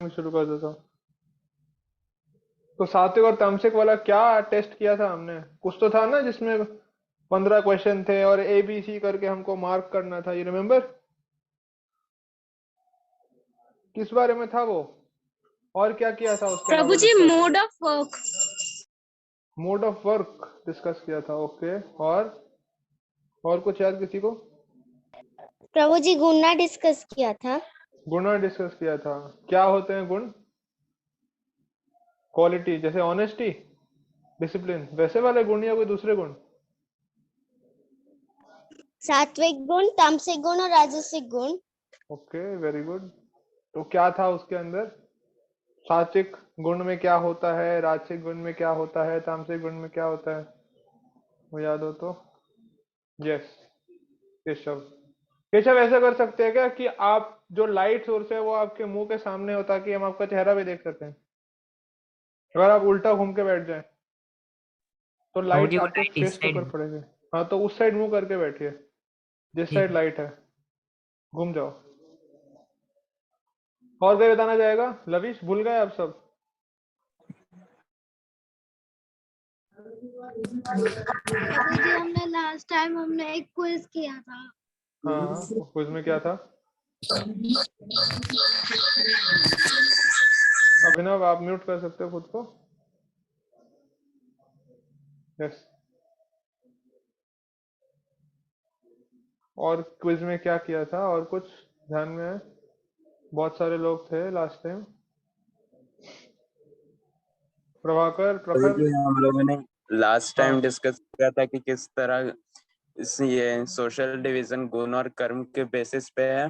शुरू कर देता हूँ। तो सात्विक और तामसिक वाला क्या टेस्ट किया था हमने? कुछ तो था ना जिसमें 15 क्वेश्चन थे और ए बी सी करके हमको मार्क करना था, यू रिमेम्बर? किस बारे में था वो? और क्या किया था उसके प्रभु अलावा जी, discuss? Mode of work. Mode of work discuss किया था, ओके। और कुछ याद किसी को? प्रभु जी गुना डिस्कस किया था। गुण डिस्कस किया था। क्या होते हैं गुण? क्वालिटी, जैसे ऑनेस्टी, डिसिप्लिन, वैसे वाले गुण या कोई दूसरे गुण? सात्विक गुण, तामसिक गुण और राजसिक गुण। Okay, very good. तो क्या था उसके अंदर? सात्विक गुण में क्या होता है, राजसिक गुण में क्या होता है, तामसिक गुण में क्या होता है? वो याद हो तो? यस, केशव। केशव, ऐसा कर सकते हैं क्या कि आप जो लाइट सोर्स है वो आपके मुंह के सामने हो, ताकि हम आपका चेहरा भी देख सकें? अगर आप उल्टा घूम के बैठ जाएं तो लाइट प्रभुजी वो आपके लाइट इस फेस के साइड ऊपर पड़ेगी। हाँ, तो उस साइड मुंह करके बैठिए, जिस ठीक साइड लाइट है। घूम जाओ। और कोई बताना चाहेगा? लविश, भूल गए आप सब? प्रभु जी हमने लास्ट टाइम एक क्विज किया था। हाँ हाँ, उस क्विज में क्या था? अभिनव, आप म्यूट कर सकते हो खुद को? यस। और क्विज में क्या किया था, और कुछ ध्यान में है? बहुत सारे लोग थे लास्ट टाइम। प्रभाकर, प्रखर। प्रभुजी हम लोगों ने लास्ट हाँ टाइम डिस्कस किया था कि किस तरह ये सोशल डिवीजन गुण और कर्म के बेसिस पे है,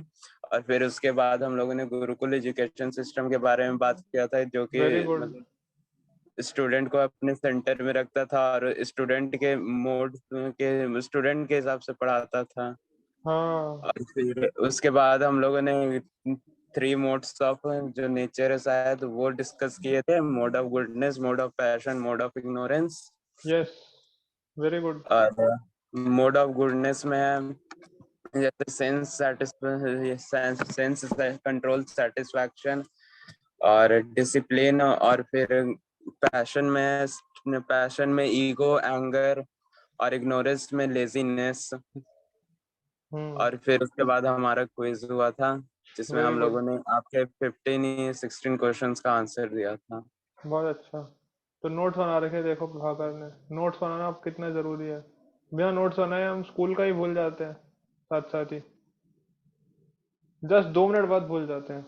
और फिर उसके बाद हम लोगों ने गुरुकुल एजुकेशन सिस्टम के बारे में बात किया था, जो कि वेरी गुड। मतलब स्टूडेंट को अपने सेंटर में रखता था और स्टूडेंट के हिसाब से पढ़ाता था। हाँ, और फिर उसके बाद हम लोगों ने 3 मोड्स ऑफ जो नेचर है शायद वो डिस्कस किए थे, mode of goodness, mode of passion, mode of ignorance. Yes, very good. और मोड ऑफ गुडनेस में जैसे सेंस कंट्रोल, सेटिस्फैक्शन और डिसिप्लिन, और फिर पैशन में ईगो, एंगर, और इग्नोरेंस में लेजीनेस। और फिर उसके बाद हमारा क्विज हुआ था, जिसमें वेरी हम गुड, लोगों ने आपके 16 क्वेश्चंस का आंसर दिया था। बहुत अच्छा। तो नोट्स बना रखे, देखो प्रभाकर ने। नोट्स बनाना अब कितना जरूरी है। बिना नोट्स बनाए हम स्कूल का ही भूल जाते हैं, साथ साथ ही। जस्ट 2 मिनट बाद भूल जाते हैं।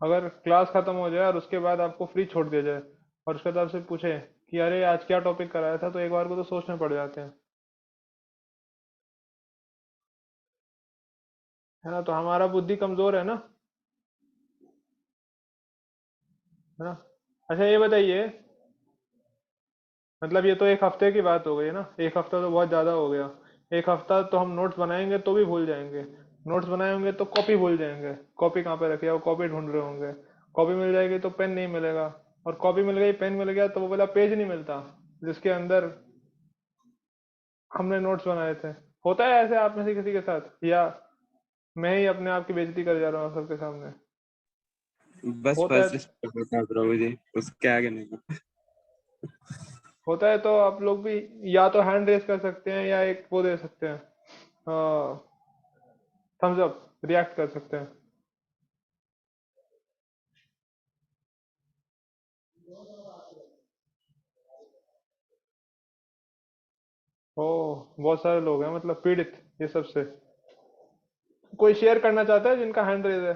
अगर क्लास खत्म हो जाए और उसके बाद आपको फ्री छोड़ दिया जाए और उसके बाद आपसे पूछे कि अरे आज क्या टॉपिक कराया था, तो एक बार को तो सोचने पड़ जाते हैं, है ना? तो हमारा बुद्धि कमजोर है ना, है ना? अच्छा, ये बताइए, मतलब ये तो एक हफ्ते की बात हो गई ना। एक हफ्ता तो बहुत ज्यादा हो गया। एक हफ्ता तो हम नोट्स बनाएंगे तो भी भूल जाएंगे। नोट्स बनाए होंगे तो कॉपी भूल जाएंगे। कॉपी कहाँ पे रखी है, वो कॉपी ढूंढ रहे होंगे। कॉपी मिल जाएगी तो पेन नहीं मिलेगा। और कॉपी मिल गई, पेन मिल गया, तो वो वाला पेज नहीं मिलता जिसके अंदर हमने नोट्स बनाए थे। होता है ऐसे आप में से किसी के साथ, या मैं ही अपने आप की बेइज्जती कर जा रहा हूँ सबके सामने? बस होता है। फर्स्ट स्टेप होता है प्रभु जी, उसके आगे नहीं। होता है तो आप लोग भी या तो हैंड रेस कर सकते हैं, या एक वो दे सकते हैं, थम्स अप, रिएक्ट कर सकते हैं। ओह, बहुत सारे लोग हैं, मतलब पीड़ित ये सबसे। कोई शेयर करना चाहता है जिनका हैंड रेज है?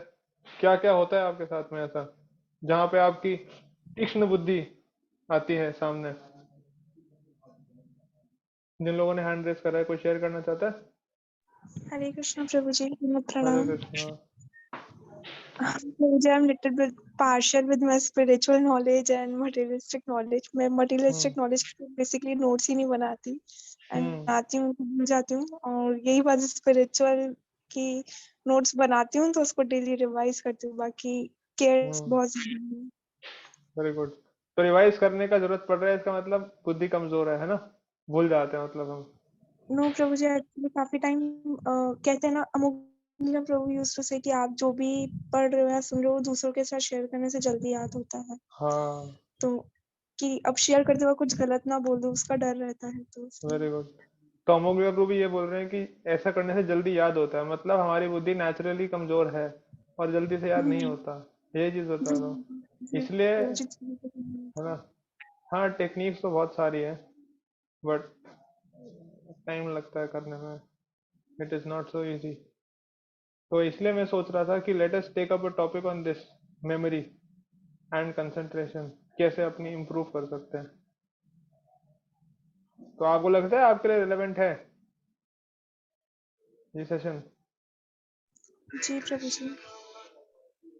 क्या क्या होता है आपके साथ में ऐसा, जहाँ पे आपकी तीक्ष्ण बुद्धि आती है सामने? जिन लोगों ने हैंड रेज करा है, कोई शेयर करना चाहता है? हरे कृष्ण प्रभु जी, हरे प्रणाम। कृष्णा। प्रभु जी, I'm little bit partial with my spiritual knowledge and materialistic knowledge. मैं हम्म। materialistic knowledge basically notes ही नहीं बनाती, and हम्म। बनाती हूँ तो भूल जाती हूँ, और यही बात spiritual की notes बनाती हूँ तो उसको daily revise करती हूँ, बाकी cares हम्म। बहुत ज्यादा है। Very good. तो रिवाइज करने का जरूरत पड़ रहा है, इसका मतलब बुद्धि कमजोर है ना? भूल जाते हैं मतलब हम। नो प्रभु जी, एक्चुअली काफी टाइम कहते हैं ना, अमुक मतलब प्रभु यूज्ड टू से कि आप जो भी पढ़ रहे हो या सुन रहे हो दूसरों के साथ शेयर करने से जल्दी याद होता है। हाँ, तो कि अब शेयर करते वक्त कुछ गलत ना बोल दो, उसका डर रहता है, तो इसलिए। Very good. तो अमोघ प्रभु भी ये बोल रहे हैं कि ऐसा करने से जल्दी याद होता है, मतलब हमारी बुद्धि नेचुरली कमजोर है और जल्दी से याद नहीं होता। यही चीज बता रहा हूँ, इसलिए, है ना। हाँ, टेक्निक्स तो बहुत सारी है, बट टाइम लगता है करने में। It is not so easy. तो इसलिए मैं सोच रहा था कि let us take up a topic on this, memory and concentration, कैसे अपनी इम्प्रूव कर सकते हैं। तो आपको लगता है आपके लिए रिलेवेंट है ये सेशन? जी प्रभु जी।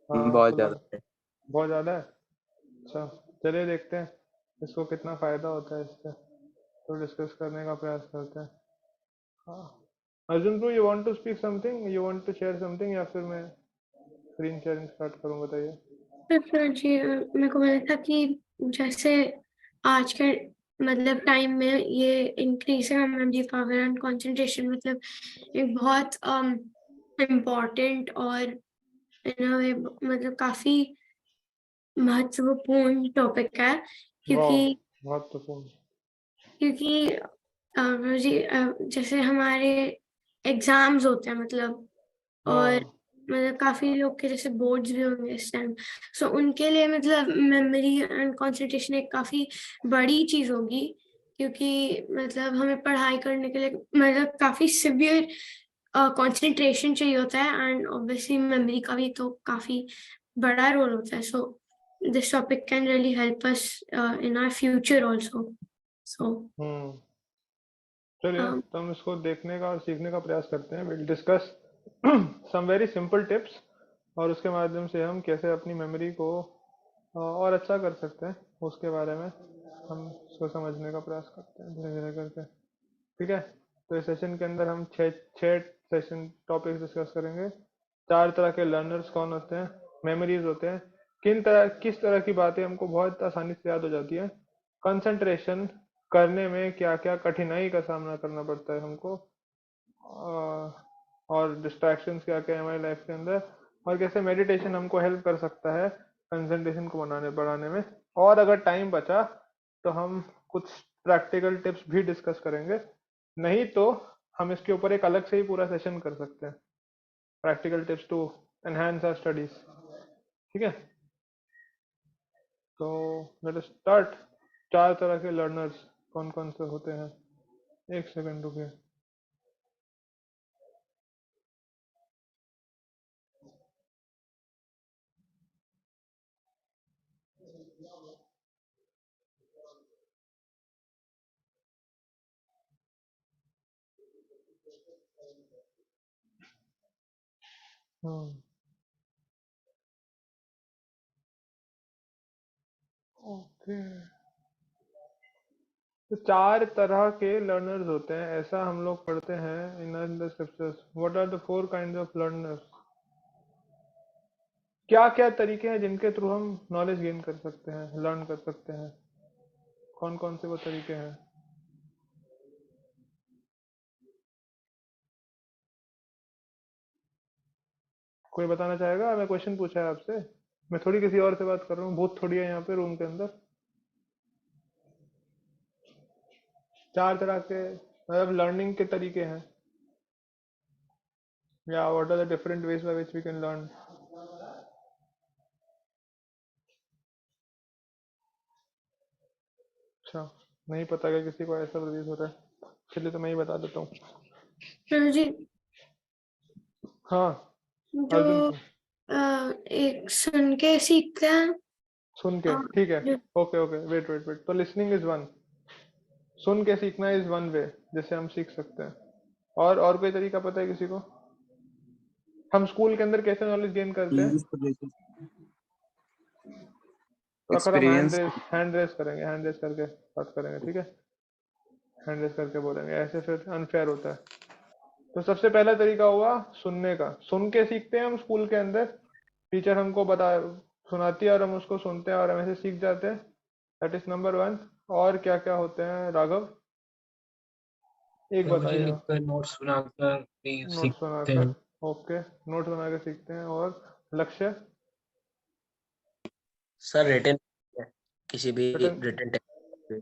हाँ, बहुत तो ज्यादा लग बहुत ज़्यादा है। अच्छा, चलिए देखते हैं इसको कितना फ़ायदा होता है इससे, तो डिस्कस करने का प्रयास करते हैं। हाँ, Arjun bro, you want to speak something, you want to share something, या फिर मैं स्क्रीन शेयरिंग स्टार्ट करूँ, बताइए। फिर जी मेरे को लगा था कि जैसे आज के मतलब टाइम में ये increasing memory power and concentration मतलब एक बहुत इम्पोर्टेंट और मतलब काफी महत्वपूर्ण टॉपिक है, वाह, क्योंकि महत्वपूर्ण। क्योंकि जी जैसे हमारे एग्जाम्स होते हैं मतलब, और हाँ, मतलब काफी लोग के जैसे बोर्ड्स भी होंगे इस टाइम, सो उनके लिए मतलब मेमोरी एंड कंसंट्रेशन एक काफी बड़ी चीज होगी, क्योंकि मतलब हमें पढ़ाई करने के लिए मतलब काफी सिवियर कंसंट्रेशन चाहिए होता है, एंड ऑब्वियसली मेमोरी का भी तो काफी बड़ा रोल होता है। So this topic can really help us in our future also. So hmm, चलिए तो हम इसको देखने का और सीखने का प्रयास करते हैं। Will discuss some very simple tips, और उसके माध्यम से हम कैसे अपनी मेमोरी को और अच्छा कर सकते हैं, उसके बारे में हम इसको समझने का प्रयास करते हैं धीरे धीरे करके। ठीक है, तो इस सेशन के अंदर हम छः छः सेशन टॉपिक्स डिस्कस करेंगे। 4 तरह के लर्नर्स कौन होते हैं, मेमोरीज होते हैं, किस तरह की बातें हमको बहुत आसानी से याद हो जाती है, कंसंट्रेशन करने में क्या क्या कठिनाई का सामना करना पड़ता है हमको, और डिस्ट्रैक्शंस क्या क्या है हमारी लाइफ के अंदर, और कैसे मेडिटेशन हमको हेल्प कर सकता है कंसंट्रेशन को बढ़ाने में। और अगर टाइम बचा तो हम कुछ प्रैक्टिकल टिप्स भी डिस्कस करेंगे, नहीं तो हम इसके ऊपर एक अलग से ही पूरा सेशन कर सकते हैं, practical tips to enhance our studies. ठीक है, तो लेट अस स्टार्ट। 4 तरह के लर्नर्स कौन कौन से होते हैं, एक सेकंड रुकिए। हम्म, ओके। तो 4 तरह के लर्नर्स होते हैं, ऐसा हम लोग पढ़ते हैं in the scriptures. What are the 4 kinds of learners? क्या क्या तरीके हैं जिनके थ्रू हम नॉलेज गेन कर सकते हैं, लर्न कर सकते हैं, कौन कौन से वो तरीके हैं? कोई बताना चाहेगा? मैं क्वेश्चन पूछा है आपसे, मैं थोड़ी किसी और से बात कर रहा हूँ, भूत थोड़ी है यहाँ पे रूम के अंदर। 4 तरह के मतलब लर्निंग के तरीके हैं, या what are the different ways by which we can learn? अच्छा, नहीं पता क्या किसी को, ऐसा प्रतीत हो रहा है। चलिए तो मैं ही बता देता हूँ। प्रभु जी, हाँ, जो अर्जुन को एक सुन के सीखते हैं, सुन के, और ठीक है। जो okay okay, wait wait wait, तो लिसनिंग इज वन, सुन के सीखना इज वन वे जिससे हम सीख सकते हैं। और कोई तरीका पता है किसी को? हम स्कूल के अंदर कैसे नॉलेज गेन करते हैं? तो अगर हम एक्सपीरियंस। हैंड रेस करेंगे, हैंड रेस करके बात करेंगे, ठीक है, हैंड रेस करके बोलेंगे, ऐसे फिर अनफेयर होता है। तो सबसे पहला तरीका हुआ सुनने का, सुन के सीखते हैं हम स्कूल के अंदर, टीचर हमको बता सुनाती है और हम उसको सुनते हैं और हम ऐसे सीख जाते हैं, दैट इज नंबर 1। और क्या क्या होते हैं राघव, एक प्रभु जी बताइए। लिखकर नोट्स बनाकर भी नोट सीखते सुनाकर, हैं। ओके, नोट्स बना के सीखते हैं। और लक्ष्य? सर रिटन किसी भी written written text.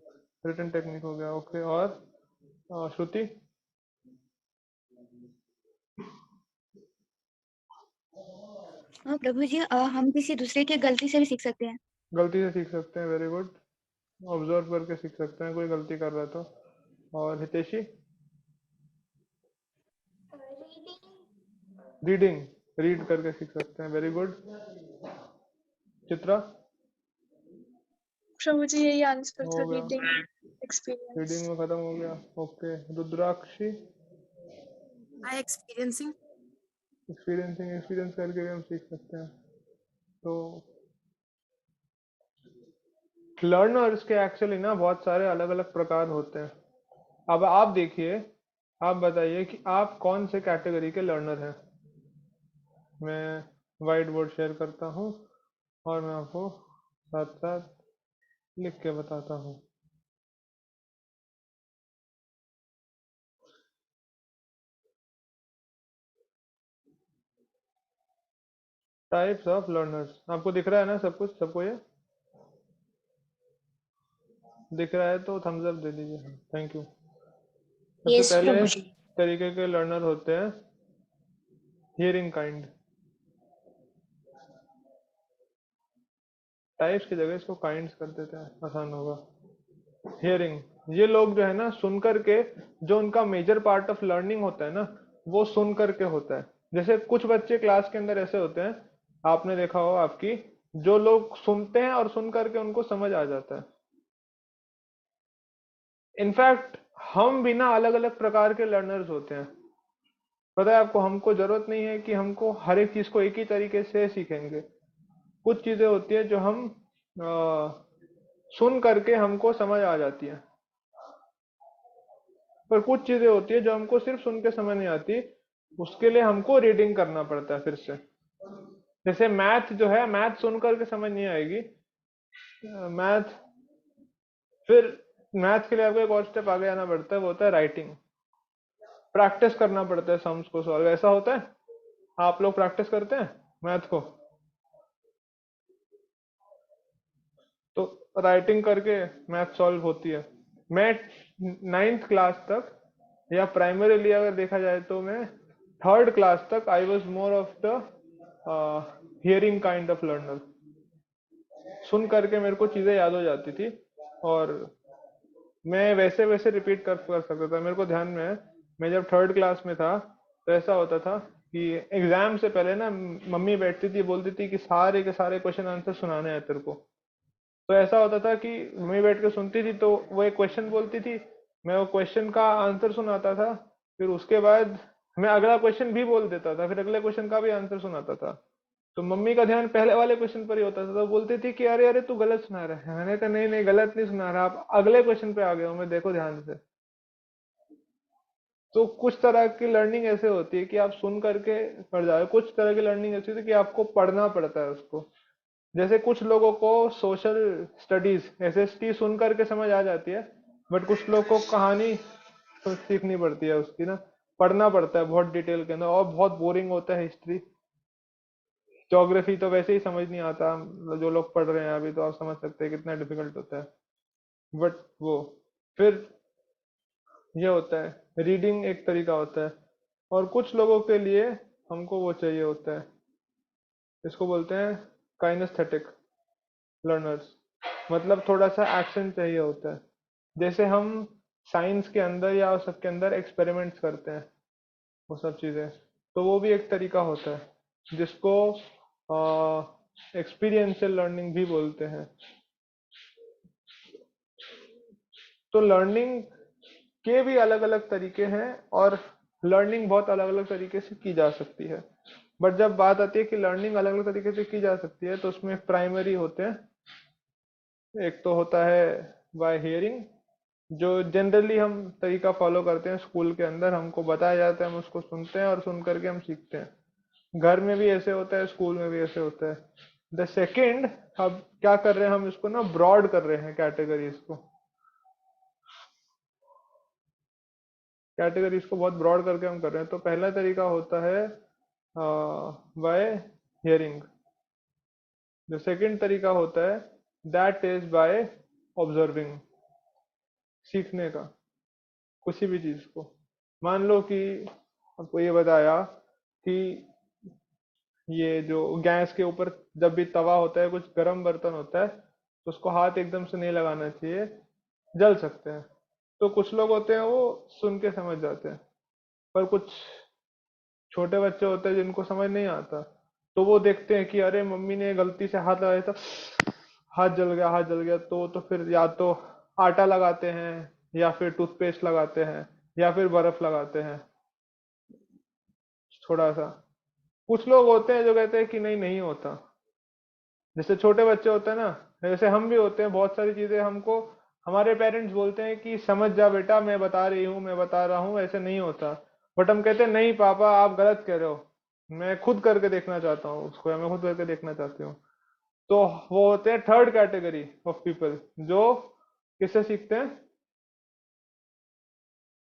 Written technique हो गया। ओके, और श्रुति? हाँ प्रभु जी, हम किसी दूसरे की गलती से भी सीख सकते हैं। गलती से सीख सकते हैं, वेरी गुड। ऑब्जर्व करके सीख सकते हैं कोई गलती कर रहा है तो। और हितेशी? रीडिंग, रीड करके सीख सकते हैं, वेरी गुड। चित्रा? प्रभु जी यही आंसर था, हो गया, रीडिंग एक्सपीरियंस। रीडिंग में खत्म हो गया। ओके, रुद्राक्षी? एक्सपीरियंसिंग। एक्सपीरियंसिंग, एक्सपीरियंस करके भी हम सीख सकते हैं। तो लर्नर्स के एक्चुअली ना बहुत सारे अलग अलग प्रकार होते हैं। अब आप देखिए, आप बताइए कि आप कौन से कैटेगरी के लर्नर हैं। मैं वाइट बोर्ड शेयर करता हूँ और मैं आपको साथ साथ लिख के बताता हूँ। टाइप्स ऑफ लर्नर्स आपको दिख रहा है ना, सब कुछ सबको ये दिख रहा है तो थम्स अप दे दीजिए। Thank you. सबसे यस पहले प्रभु जी। तरीके के लर्नर होते हैं हियरिंग काइंड। टाइप्स की जगह इसको काइंड्स कर देते हैं, आसान होगा। हियरिंग, ये लोग जो है ना सुन करके, जो उनका मेजर पार्ट ऑफ लर्निंग होता है ना, वो सुन करके होता है। जैसे कुछ बच्चे क्लास के अंदर ऐसे होते हैं, आपने देखा हो आपकी, जो लोग सुनते हैं और सुन करके उनको समझ आ जाता है। इनफैक्ट हम भी ना अलग अलग प्रकार के लर्नर्स होते हैं। पता है आपको, हमको जरूरत नहीं है कि हमको हर एक चीज को एक ही तरीके से सीखेंगे। कुछ चीजें होती है जो हम सुन करके हमको समझ आ जाती है, पर कुछ चीजें होती है जो हमको सिर्फ सुन के समझ नहीं आती, उसके लिए हमको रीडिंग करना पड़ता है फिर से। जैसे मैथ जो है, मैथ सुन करके समझ नहीं आएगी मैथ, फिर मैथ के लिए आपको एक और स्टेप आगे आना पड़ता है, वो होता है राइटिंग। प्रैक्टिस करना पड़ता है सम्स को सॉल्व। ऐसा होता है, आप लोग प्रैक्टिस करते हैं मैथ को, तो राइटिंग करके मैथ सॉल्व होती है। मैं 9th क्लास तक, या प्राइमरीली अगर देखा जाए तो मैं 3rd क्लास तक I was more of the hearing kind of learner. सुन करके मेरे को चीजें याद हो जाती थी और मैं वैसे वैसे रिपीट कर सकता था। मेरे को ध्यान में है, मैं जब 3rd क्लास में था तो ऐसा होता था कि एग्जाम से पहले ना मम्मी बैठती थी, बोलती थी कि सारे के सारे क्वेश्चन आंसर सुनाने हैं तेरे को। तो ऐसा होता था कि मम्मी बैठ के सुनती थी, तो वो एक क्वेश्चन बोलती थी, मैं वो क्वेश्चन का आंसर सुनाता था, फिर उसके बाद मैं अगला क्वेश्चन भी बोल देता था, फिर अगले क्वेश्चन का भी आंसर सुनाता था। तो मम्मी का ध्यान पहले वाले क्वेश्चन पर ही होता था, तो बोलती थी कि अरे अरे तू गलत सुना रहा है। मैंने कहा नहीं नहीं, गलत नहीं सुना रहा, आप अगले क्वेश्चन पे आ गए हो, मैं देखो ध्यान से। तो कुछ तरह की लर्निंग ऐसे होती है कि आप सुन करके पढ़ जाओ, कुछ तरह की लर्निंग ऐसी होती है कि आपको पढ़ना पड़ता है उसको। जैसे कुछ लोगों को सोशल स्टडीज एसएसटी सुन करके समझ आ जाती है, बट कुछ लोग को कहानी सीखनी पड़ती है उसकी ना, पढ़ना पड़ता है बहुत डिटेल के अंदर, और बहुत बोरिंग होता है हिस्ट्री। ज्योग्राफी तो वैसे ही समझ नहीं आता, जो लोग पढ़ रहे हैं अभी तो आप समझ सकते हैं कितना डिफिकल्ट होता है। बट वो फिर ये होता है, रीडिंग एक तरीका होता है। और कुछ लोगों के लिए हमको वो चाहिए होता है, इसको बोलते हैं काइनेस्थेटिक लर्नर्स, मतलब थोड़ा सा एक्शन चाहिए होता है। जैसे हम साइंस के अंदर या सबके अंदर एक्सपेरिमेंट्स करते हैं, वो सब चीजें, तो वो भी एक तरीका होता है जिसको एक्सपीरियंशियल लर्निंग भी बोलते हैं। तो लर्निंग के भी अलग अलग तरीके हैं और लर्निंग बहुत अलग अलग तरीके से की जा सकती है। बट जब बात आती है कि लर्निंग अलग अलग तरीके से की जा सकती है, तो उसमें प्राइमरी होते हैं। एक तो होता है बाय हियरिंग, जो जनरली हम तरीका फॉलो करते हैं, स्कूल के अंदर हमको बताया जाता है, हम उसको सुनते हैं और सुन करके हम सीखते हैं। घर में भी ऐसे होता है, स्कूल में भी ऐसे होता है। द सेकेंड, अब क्या कर रहे हैं हम, इसको ना ब्रॉड कर रहे हैं कैटेगरीज को, कैटेगरीज को बहुत ब्रॉड करके हम कर रहे हैं। तो पहला तरीका होता है बाय हियरिंग। जो सेकंड तरीका होता है दैट इज बाय ऑब्जर्विंग, सीखने का किसी भी चीज को। मान लो कि आपको ये बताया कि ये जो गैस के ऊपर जब भी तवा होता है, कुछ गर्म बर्तन होता है, तो उसको हाथ एकदम से नहीं लगाना चाहिए, जल सकते हैं। तो कुछ लोग होते हैं वो सुन के समझ जाते हैं, पर कुछ छोटे बच्चे होते हैं जिनको समझ नहीं आता, तो वो देखते हैं कि अरे मम्मी ने गलती से हाथ लगाया था, हाथ जल गया, हाथ जल गया, तो फिर या तो आटा लगाते हैं, या फिर टूथपेस्ट लगाते हैं, या फिर बर्फ लगाते हैं थोड़ा सा। कुछ लोग होते हैं जो कहते हैं कि नहीं, नहीं होता। जैसे छोटे बच्चे होते हैं ना, जैसे हम भी होते हैं, बहुत सारी चीजें हमको हमारे पेरेंट्स बोलते हैं कि समझ जा बेटा, मैं बता रही हूँ, मैं बता रहा हूँ, ऐसे नहीं होता। बट हम कहते हैं नहीं पापा आप गलत कह रहे हो, मैं खुद करके देखना चाहता हूँ उसको, या मैं खुद करके देखना चाहती हूँ। तो वो होते हैं थर्ड कैटेगरी ऑफ पीपल, जो किससे सीखते हैं।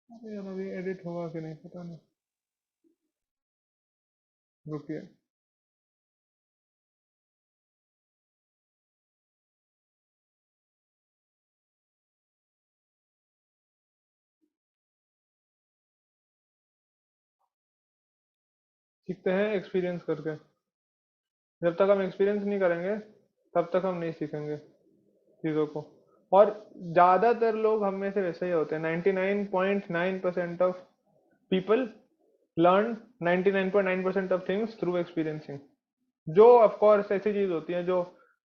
अरे यार, अभी एडिट होगा कि नहीं पता नहीं, रुकिए। सीखते हैं एक्सपीरियंस करके। जब तक हम एक्सपीरियंस नहीं करेंगे तब तक हम नहीं सीखेंगे चीज़ों को। और ज़्यादातर लोग हम में से वैसे ही होते हैं। 99.9% of people learn 99.9% of things through experiencing. जो ऑफ कोर्स ऐसी चीज़ होती है जो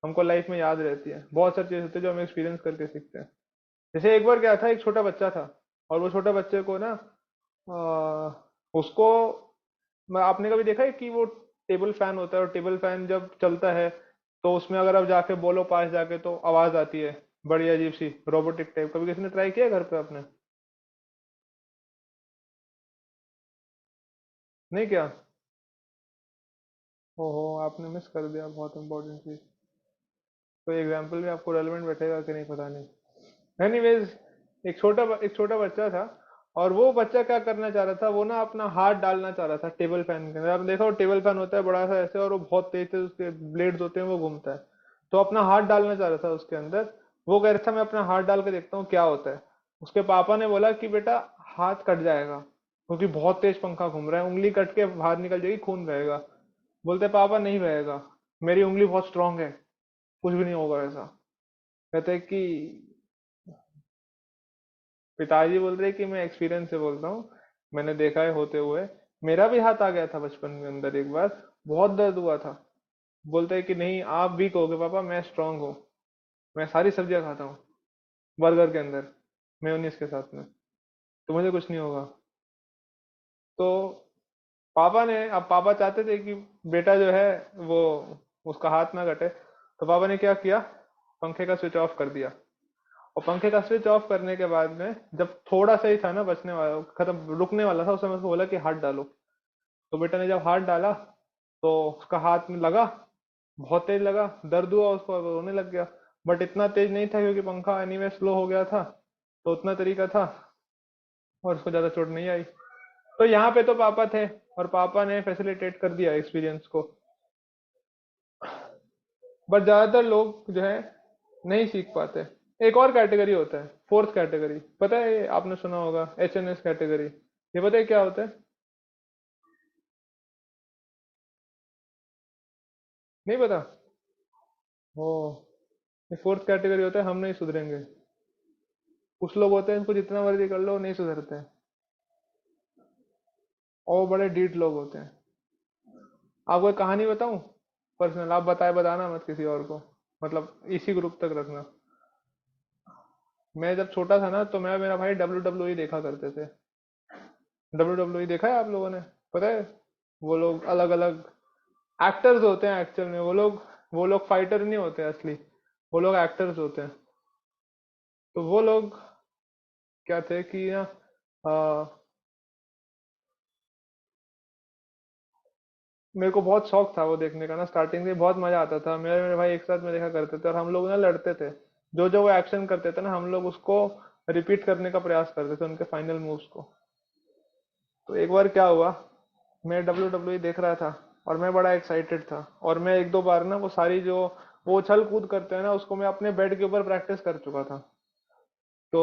हमको लाइफ में याद रहती है, बहुत सारी चीज़ होती है जो हम एक्सपीरियंस करके सीखते हैं। जैसे एक बार क्या था, एक छोटा बच्चा था, और वो छोटे बच्चे को ना उसको आपने कभी देखा है कि वो टेबल फैन होता है, और टेबल फैन जब चलता है तो उसमें अगर आप जाके बोलो पास जाके तो आवाज आती है, बड़ी अजीब सी रोबोटिक टाइप। कभी किसी ने ट्राई किया घर पे अपने? नहीं क्या? ओहो, आपने मिस कर दिया बहुत इंपॉर्टेंट चीज। तो एग्जाम्पल भी आपको रेलेवेंट बैठेगा कि नहीं पता नहीं। एनीवेज, एक छोटा बच्चा था, और वो बच्चा क्या करना चाह रहा था, वो ना अपना हाथ डालना चाह रहा था टेबल फैन के अंदर। आपने देखा वो टेबल फैन होता है बड़ा सा ऐसे, और वो बहुत तेज तेज उसके ब्लेड्स होते हैं, वो घूमता है। तो अपना हाथ डालना चाह रहा था उसके अंदर। वो कह रहा था मैं अपना हाथ डाल के देखता हूँ क्या होता है। उसके पापा ने बोला कि बेटा हाथ कट जाएगा, क्योंकि बहुत तेज पंखा घूम रहा है, उंगली कट के बाहर निकल जाएगी, खून बहेगा। बोलते पापा नहीं बहेगा, मेरी उंगली बहुत स्ट्रांग है, कुछ भी नहीं होगा ऐसा। कहते कि पिताजी बोल रहे कि मैं एक्सपीरियंस से बोलता हूँ, मैंने देखा है होते हुए। मेरा भी हाथ आ गया था बचपन के अंदर एक बार, बहुत दर्द हुआ था। बोलते हैं कि नहीं आप भी कहोगे पापा मैं स्ट्रांग हूँ, मैं सारी सब्जियां खाता हूँ बर्गर के अंदर मेयोनीज के साथ में, तो मुझे कुछ नहीं होगा। तो पापा ने, अब पापा चाहते थे कि बेटा जो है वो उसका हाथ ना कटे, तो पापा ने क्या किया, पंखे का स्विच ऑफ कर दिया। और पंखे का स्विच ऑफ करने के बाद में जब थोड़ा सा ही था ना बचने वाला, खत्म रुकने वाला था, उस समय उसको बोला कि हाथ डालो। तो बेटा ने जब हाथ डाला तो उसका हाथ में लगा, बहुत तेज लगा, दर्द हुआ उसको, और वो रोने लग गया। बट इतना तेज नहीं था क्योंकि पंखा एनीवे स्लो हो गया था, तो उतना तरीका था, और उसको ज्यादा चोट नहीं आई। तो यहाँ पे तो पापा थे, और पापा ने फैसिलिटेट कर दिया एक्सपीरियंस को। बट ज्यादातर लोग जो है नहीं सीख पाते। एक और कैटेगरी होता है, फोर्थ कैटेगरी, पता है ये आपने सुना होगा, एचएनएस कैटेगरी। ये पता है क्या होता है? नहीं पता? ओ, ये फोर्थ कैटेगरी होता है, हम नहीं सुधरेंगे। कुछ लोग होते हैं इनको जितना मर्जी कर लो नहीं सुधरते हैं, और वो बड़े डीठ लोग होते हैं। आपको एक कहानी बताऊं पर्सनल? आप बताना मत किसी और को, मतलब इसी ग्रुप तक रखना। मैं जब छोटा था ना, तो मैं मेरा भाई डब्ल्यू डब्ल्यू ई देखा करते थे। डब्ल्यू डब्ल्यू ई देखा है आप लोगों ने? पता है वो लोग अलग अलग एक्टर्स होते हैं एक्चुअल में। वो लोग फाइटर नहीं होते असली, वो लोग एक्टर्स होते हैं। तो वो लोग क्या थे कि ना, मेरे को बहुत शौक था वो देखने का ना, स्टार्टिंग से बहुत मजा आता था। मेरे भाई एक साथ में देखा करते थे, और हम लोग ना लड़ते थे। जो जो वो एक्शन करते थे ना, हम लोग उसको रिपीट करने का प्रयास करते थे, उनके फाइनल मूव्स को। तो एक बार क्या हुआ, मैं WWE देख रहा था और मैं बड़ा एक्साइटेड था, और मैं एक दो बार ना वो सारी जो वो उछल कूद करते हैं ना उसको मैं अपने बेड के ऊपर प्रैक्टिस कर चुका था। तो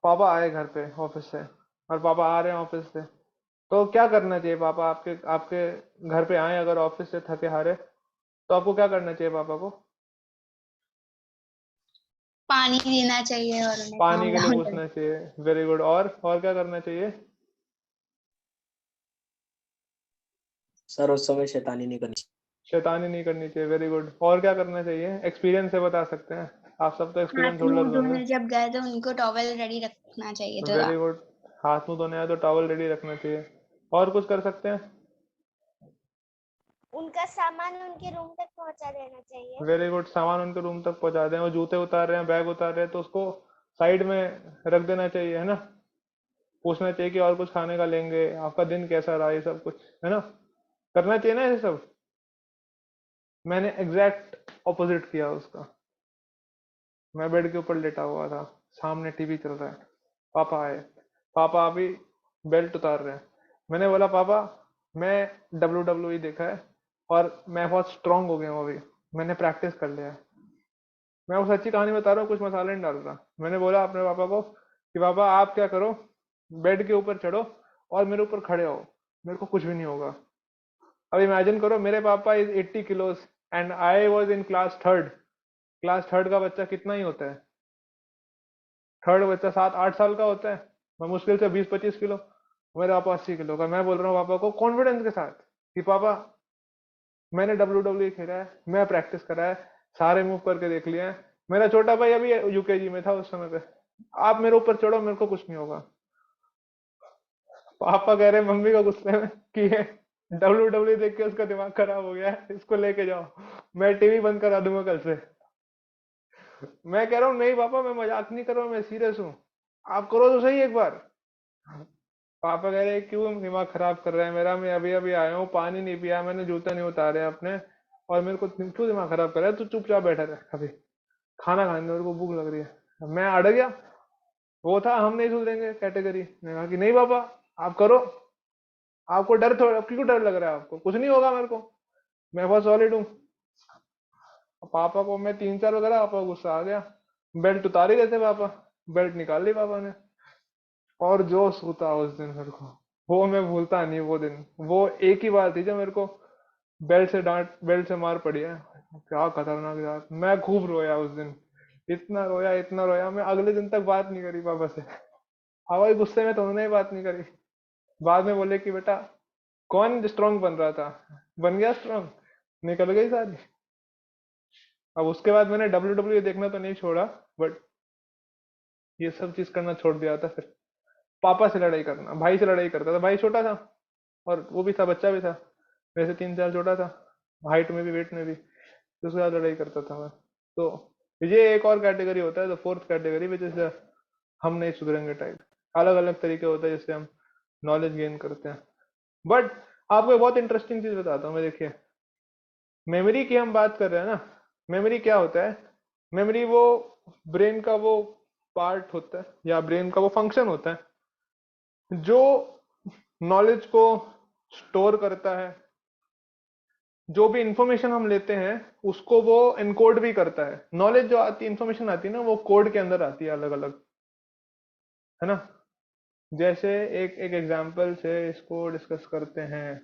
पापा आए घर पे ऑफिस से, और पापा आ रहे हैं ऑफिस से, तो क्या करना चाहिए पापा? आपके आपके घर पे आए अगर ऑफिस से थके हारे, तो आपको क्या करना चाहिए पापा को? पानी देना चाहिए और उन्हें पानी काम के लिए डाउन करना। पूछना चाहिए, वेरी गुड। और क्या करना चाहिए? सर उस समय शैतानी नहीं करनी शैतानी नहीं करनी चाहिए, वेरी गुड। और क्या करना चाहिए? एक्सपीरियंस से बता सकते हैं, आप सब तो एक्सपीरियंस हाथ मुंह होल्डर्स होंगे। धोने जब गए तो उनको टॉवेल रेडी रखना चाहिए था। Very good. हाथ मुंह धोने आए तो टॉवल रेडी रखना चाहिए। और कुछ कर सकते हैं? उनका सामान उनके रूम तक पहुंचा देना चाहिए। वेरी गुड, सामान उनके रूम तक पहुंचा दें। वो जूते उतार रहे हैं, बैग उतार रहे हैं, तो उसको साइड में रख देना चाहिए, है ना? पूछना चाहिए कि और कुछ खाने का लेंगे, आपका दिन कैसा रहा, ये सब कुछ, है ना? करना चाहिए ना ये सब। मैंने एग्जैक्ट ऑपोजिट किया उसका। मैं बेड के ऊपर लेटा हुआ था, सामने टीवी चल रहा है, पापा आए, पापा अभी बेल्ट उतार रहे हैं। मैंने बोला पापा, मैं WWE देखा है और मैं बहुत स्ट्रांग हो गया हूँ अभी, मैंने प्रैक्टिस कर लिया है। मैं वो सच्ची कहानी बता रहा हूँ, कुछ मसाले नहीं डाल रहा। मैंने बोला अपने पापा को कि पापा आप क्या करो, बेड के ऊपर चढ़ो और मेरे ऊपर खड़े हो, मेरे को कुछ भी नहीं होगा। अब इमेजिन करो, मेरे पापा is 80 kilos and I was in class 3। Class 3 का बच्चा कितना ही होता है? थर्ड बच्चा 7-8 साल का होता है। मैं मुश्किल से 20-25 किलो, मेरे पापा 80 किलो का। मैं बोल रहा हूँ पापा को कॉन्फिडेंस के साथ कि पापा मैंने WWE खेला है, मैं प्रैक्टिस करा है, सारे मूव करके देख लिए हैं। मेरा छोटा भाई अभी यूकेजी में था उस समय पे, आप मेरे ऊपर चढ़ो, मेरे को कुछ नहीं होगा। पापा कह रहे मम्मी को गुस्से में कि WWE देख के उसका दिमाग खराब हो गया है, इसको लेके जाओ, मैं टीवी बंद करा दूंगा कल से। मैं कह रहा हूँ नहीं पापा, मैं मजाक नहीं कर रहा हूँ, मैं सीरियस हूँ, आप करो तो सही एक बार। पापा कह रहे क्यों दिमाग खराब कर रहा है मेरा, मैं अभी अभी आया हूँ, पानी नहीं पिया मैंने, जूते नहीं उतारे अपने, और मेरे को क्यों दिमाग खराब कर रहा है? तू चुपचाप बैठा रहे, अभी खाना खाने दे, मेरे को भूख लग रही है। मैं अड़ गया। वो था हम नहीं सुधरेंगे कैटेगरी। मैंने कहा कि नहीं पापा आप करो, आपको डर, थोड़ा क्यों डर लग रहा है आपको? कुछ नहीं होगा मेरे को, मैं बहुत सॉलिड हूँ। पापा को मैं 3-4 वगैरह, पापा को गुस्सा आ गया। बेल्ट उतार ही देते पापा, बेल्ट निकाल ली पापा ने, और जो सूता उस दिन मेरे को, वो मैं भूलता नहीं वो दिन। वो एक ही बार थी जो मेरे को बेल्ट से मार पड़ी है। क्या खतरनाक यार, मैं खूब रोया उस दिन, इतना रोया इतना रोया। मैं अगले दिन तक बात नहीं करी पापा से। पापा के गुस्से में तो उन्होंने ही बात नहीं करी। बाद में बोले कि बेटा कौन स्ट्रांग बन रहा था, बन गया स्ट्रांग, निकल गई सारी। अब उसके बाद मैंने WWE देखना तो नहीं छोड़ा, बट ये सब चीज करना छोड़ दिया था फिर। पापा से लड़ाई करना, भाई से लड़ाई करता था, भाई छोटा था और वो भी था, बच्चा भी था, मेरे से 3 साल छोटा था, हाइट में भी वेट में भी, तो उसके साथ लड़ाई करता था मैं। तो ये एक और कैटेगरी होता है, the fourth category, which is हम नहीं सुधरेंगे टाइप। अलग अलग तरीके होते हैं जिससे हम नॉलेज गेन करते हैं। बट आपको एक बहुत इंटरेस्टिंग चीज बताता हूँ मैं। देखिए, मेमोरी की हम बात कर रहे हैं ना, मेमोरी क्या होता है? मेमोरी वो ब्रेन का वो पार्ट होता है, या ब्रेन का वो फंक्शन होता है जो नॉलेज को स्टोर करता है। जो भी इंफॉर्मेशन हम लेते हैं उसको वो एनकोड भी करता है। नॉलेज जो आती है, इंफॉर्मेशन आती है ना, वो कोड के अंदर आती है अलग अलग, है ना? जैसे एक एक एग्जांपल से इसको डिस्कस करते हैं।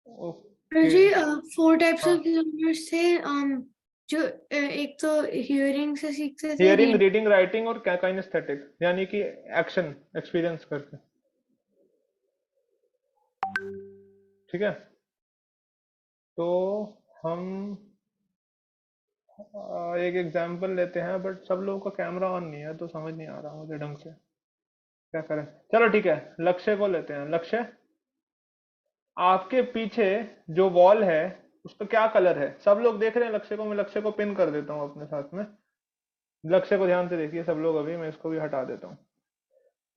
ओके। जी 4 टाइप्स हाँ, ऑफ लर्नर्स थे। जो एक तो हियरिंग से सीखते थे, हियरिंग, रीडिंग, राइटिंग और काइनेस्थेटिक, यानी कि एक्शन, एक्सपीरियंस करके। ठीक है, तो हम एक एग्जांपल लेते हैं, बट सब लोगों का कैमरा ऑन नहीं है तो समझ नहीं आ रहा मुझे ढंग से, क्या करें? चलो ठीक है, लक्ष्य को लेते हैं। लक्ष्य, आपके पीछे जो वॉल है उसका क्या कलर है? सब लोग देख रहे हैं लक्ष्य को? मैं लक्ष्य को पिन कर देता हूँ अपने साथ में। लक्ष्य को ध्यान से देखिए सब लोग, अभी मैं इसको भी हटा देता हूँ।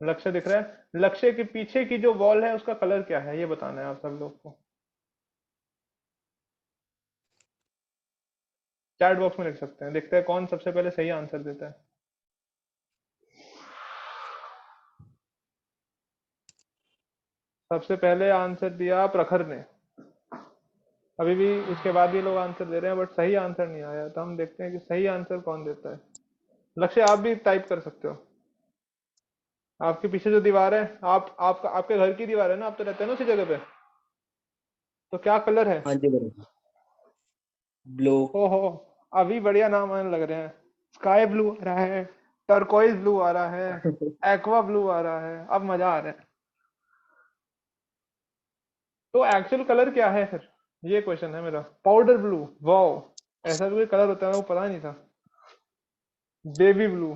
लक्ष्य दिख रहा है? लक्ष्य के पीछे की जो वॉल है उसका कलर क्या है, ये बताना है आप सब लोग को। चैट बॉक्स में लिख सकते हैं, देखते हैं कौन सबसे पहले सही आंसर देता है। सबसे पहले आंसर दिया प्रखर ने। अभी भी इसके बाद भी लोग आंसर दे रहे हैं, बट सही आंसर नहीं आया। तो हम देखते हैं कि सही आंसर कौन देता है। लक्ष्य, आप भी टाइप कर सकते हो। आपके पीछे जो दीवार है, आपके घर की दीवार है ना, आप तो रहते हैं ना उसी जगह पे, तो क्या कलर है? हाँ जी बरोबर। ब्लू। ओहो, अभी बढ़िया नाम आने लग रहे हैं। स्काई ब्लू आ रहा है, टर्कोइज ब्लू आ रहा है, एक्वा ब्लू आ रहा है, अब मजा आ रहा है। तो एक्चुअल कलर क्या है फिर, ये क्वेश्चन है मेरा। पाउडर ब्लू, वाओ, ऐसा भी कोई कलर होता है, वो पता नहीं था। बेबी ब्लू,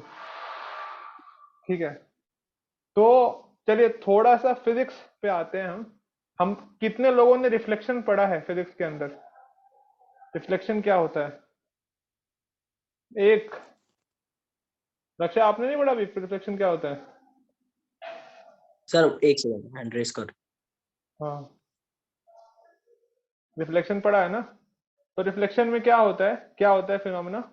ठीक है। तो चलिए थोड़ा सा फिजिक्स पे आते हैं हम कितने लोगों ने रिफ्लेक्शन पढ़ा है फिजिक्स के अंदर? रिफ्लेक्शन क्या होता है? एक। लक्ष्य, आपने नहीं पढ़ा अभी रिफ्लेक्शन क्या होता है? सर एक सेकंड, हैंड रेस कर। हाँ, रिफ्लेक्शन पढ़ा है ना। तो रिफ्लेक्शन में क्या होता है, क्या होता है phenomena?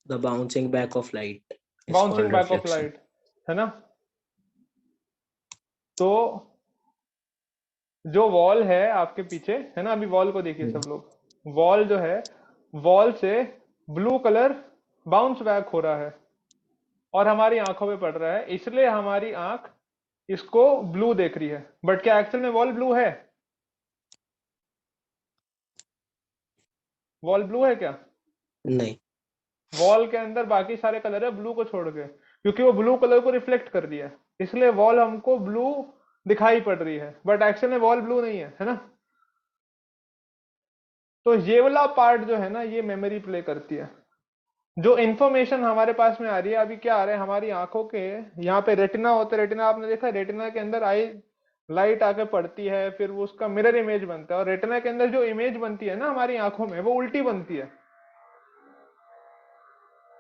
The bouncing back of light is bouncing called back of reflection. Light, है ना। तो जो वॉल है आपके पीछे, है ना, अभी वॉल को देखिए सब लोग। वॉल जो है, वॉल से ब्लू कलर बाउंस बैक हो रहा है और हमारी आंखों पे पड़ रहा है, इसलिए हमारी आंख इसको ब्लू देख रही है। बट क्या एक्चुअल में वॉल ब्लू है? वॉल ब्लू है क्या? नहीं। वॉल के अंदर बाकी सारे कलर है ब्लू को छोड़ के, क्योंकि वो ब्लू कलर को रिफ्लेक्ट कर दिया, इसलिए वॉल हमको ब्लू दिखाई पड़ रही है, बट एक्चुअल में वॉल ब्लू नहीं है ना। तो ये वाला पार्ट जो है ना, ये मेमोरी प्ले करती है। जो इंफॉर्मेशन हमारे पास में आ रही है, अभी क्या आ रहा है हमारी आंखों के यहाँ पे रेटिना होता है। रेटिना आपने देखा है, रेटिना के अंदर आई लाइट आके पड़ती है, फिर वो उसका मिरर इमेज बनता है, और रेटिना के अंदर जो इमेज बनती है ना हमारी आंखों में, वो उल्टी बनती है,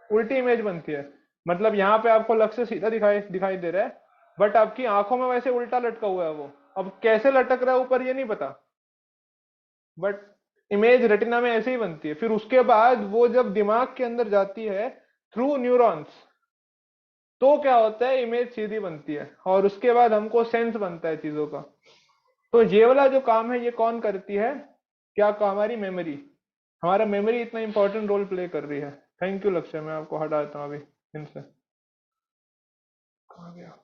उल्टी इमेज बनती है। मतलब यहाँ पे आपको लक्ष्य सीधा दिखाई दिखाई दे रहा है, बट आपकी आंखों में वैसे उल्टा लटका हुआ है वो। अब कैसे लटक रहा है ऊपर ये नहीं पता, बट इमेज रेटिना में ऐसे ही बनती है। फिर उसके बाद वो जब दिमाग के अंदर जाती है थ्रू न्यूरॉन्स, तो क्या होता है, इमेज सीधी बनती है, और उसके बाद हमको सेंस बनता है चीजों का। तो ये वाला जो काम है, ये कौन करती है? क्या काम? हमारी मेमोरी। हमारा मेमोरी इतना इंपॉर्टेंट रोल प्ले कर रही है। थैंक यू लक्ष्य, मैं आपको हटा देता हूँ अभी इनसे। कहाँ गया?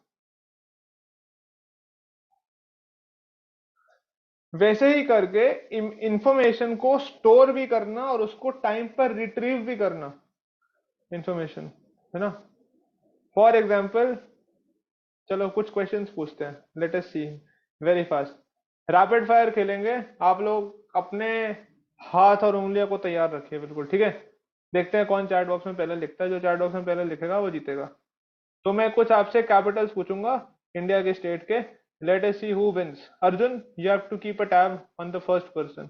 वैसे ही करके इंफॉर्मेशन को स्टोर भी करना और उसको टाइम पर रिट्रीव भी करना इंफॉर्मेशन, है ना। फॉर एग्जाम्पल, चलो कुछ क्वेश्चंस पूछते हैं, लेट अस सी वेरी फास्ट। रैपिड फायर खेलेंगे, आप लोग अपने हाथ और उंगलियों को तैयार रखिए बिल्कुल, ठीक है। देखते हैं कौन चैट बॉक्स में पहले लिखता है, जो चैट बॉक्स में पहले लिखेगा वो जीतेगा। तो मैं कुछ आपसे कैपिटल्स पूछूंगा इंडिया के स्टेट के, let us see who wins. Arjun, you have to keep a tab on the first person,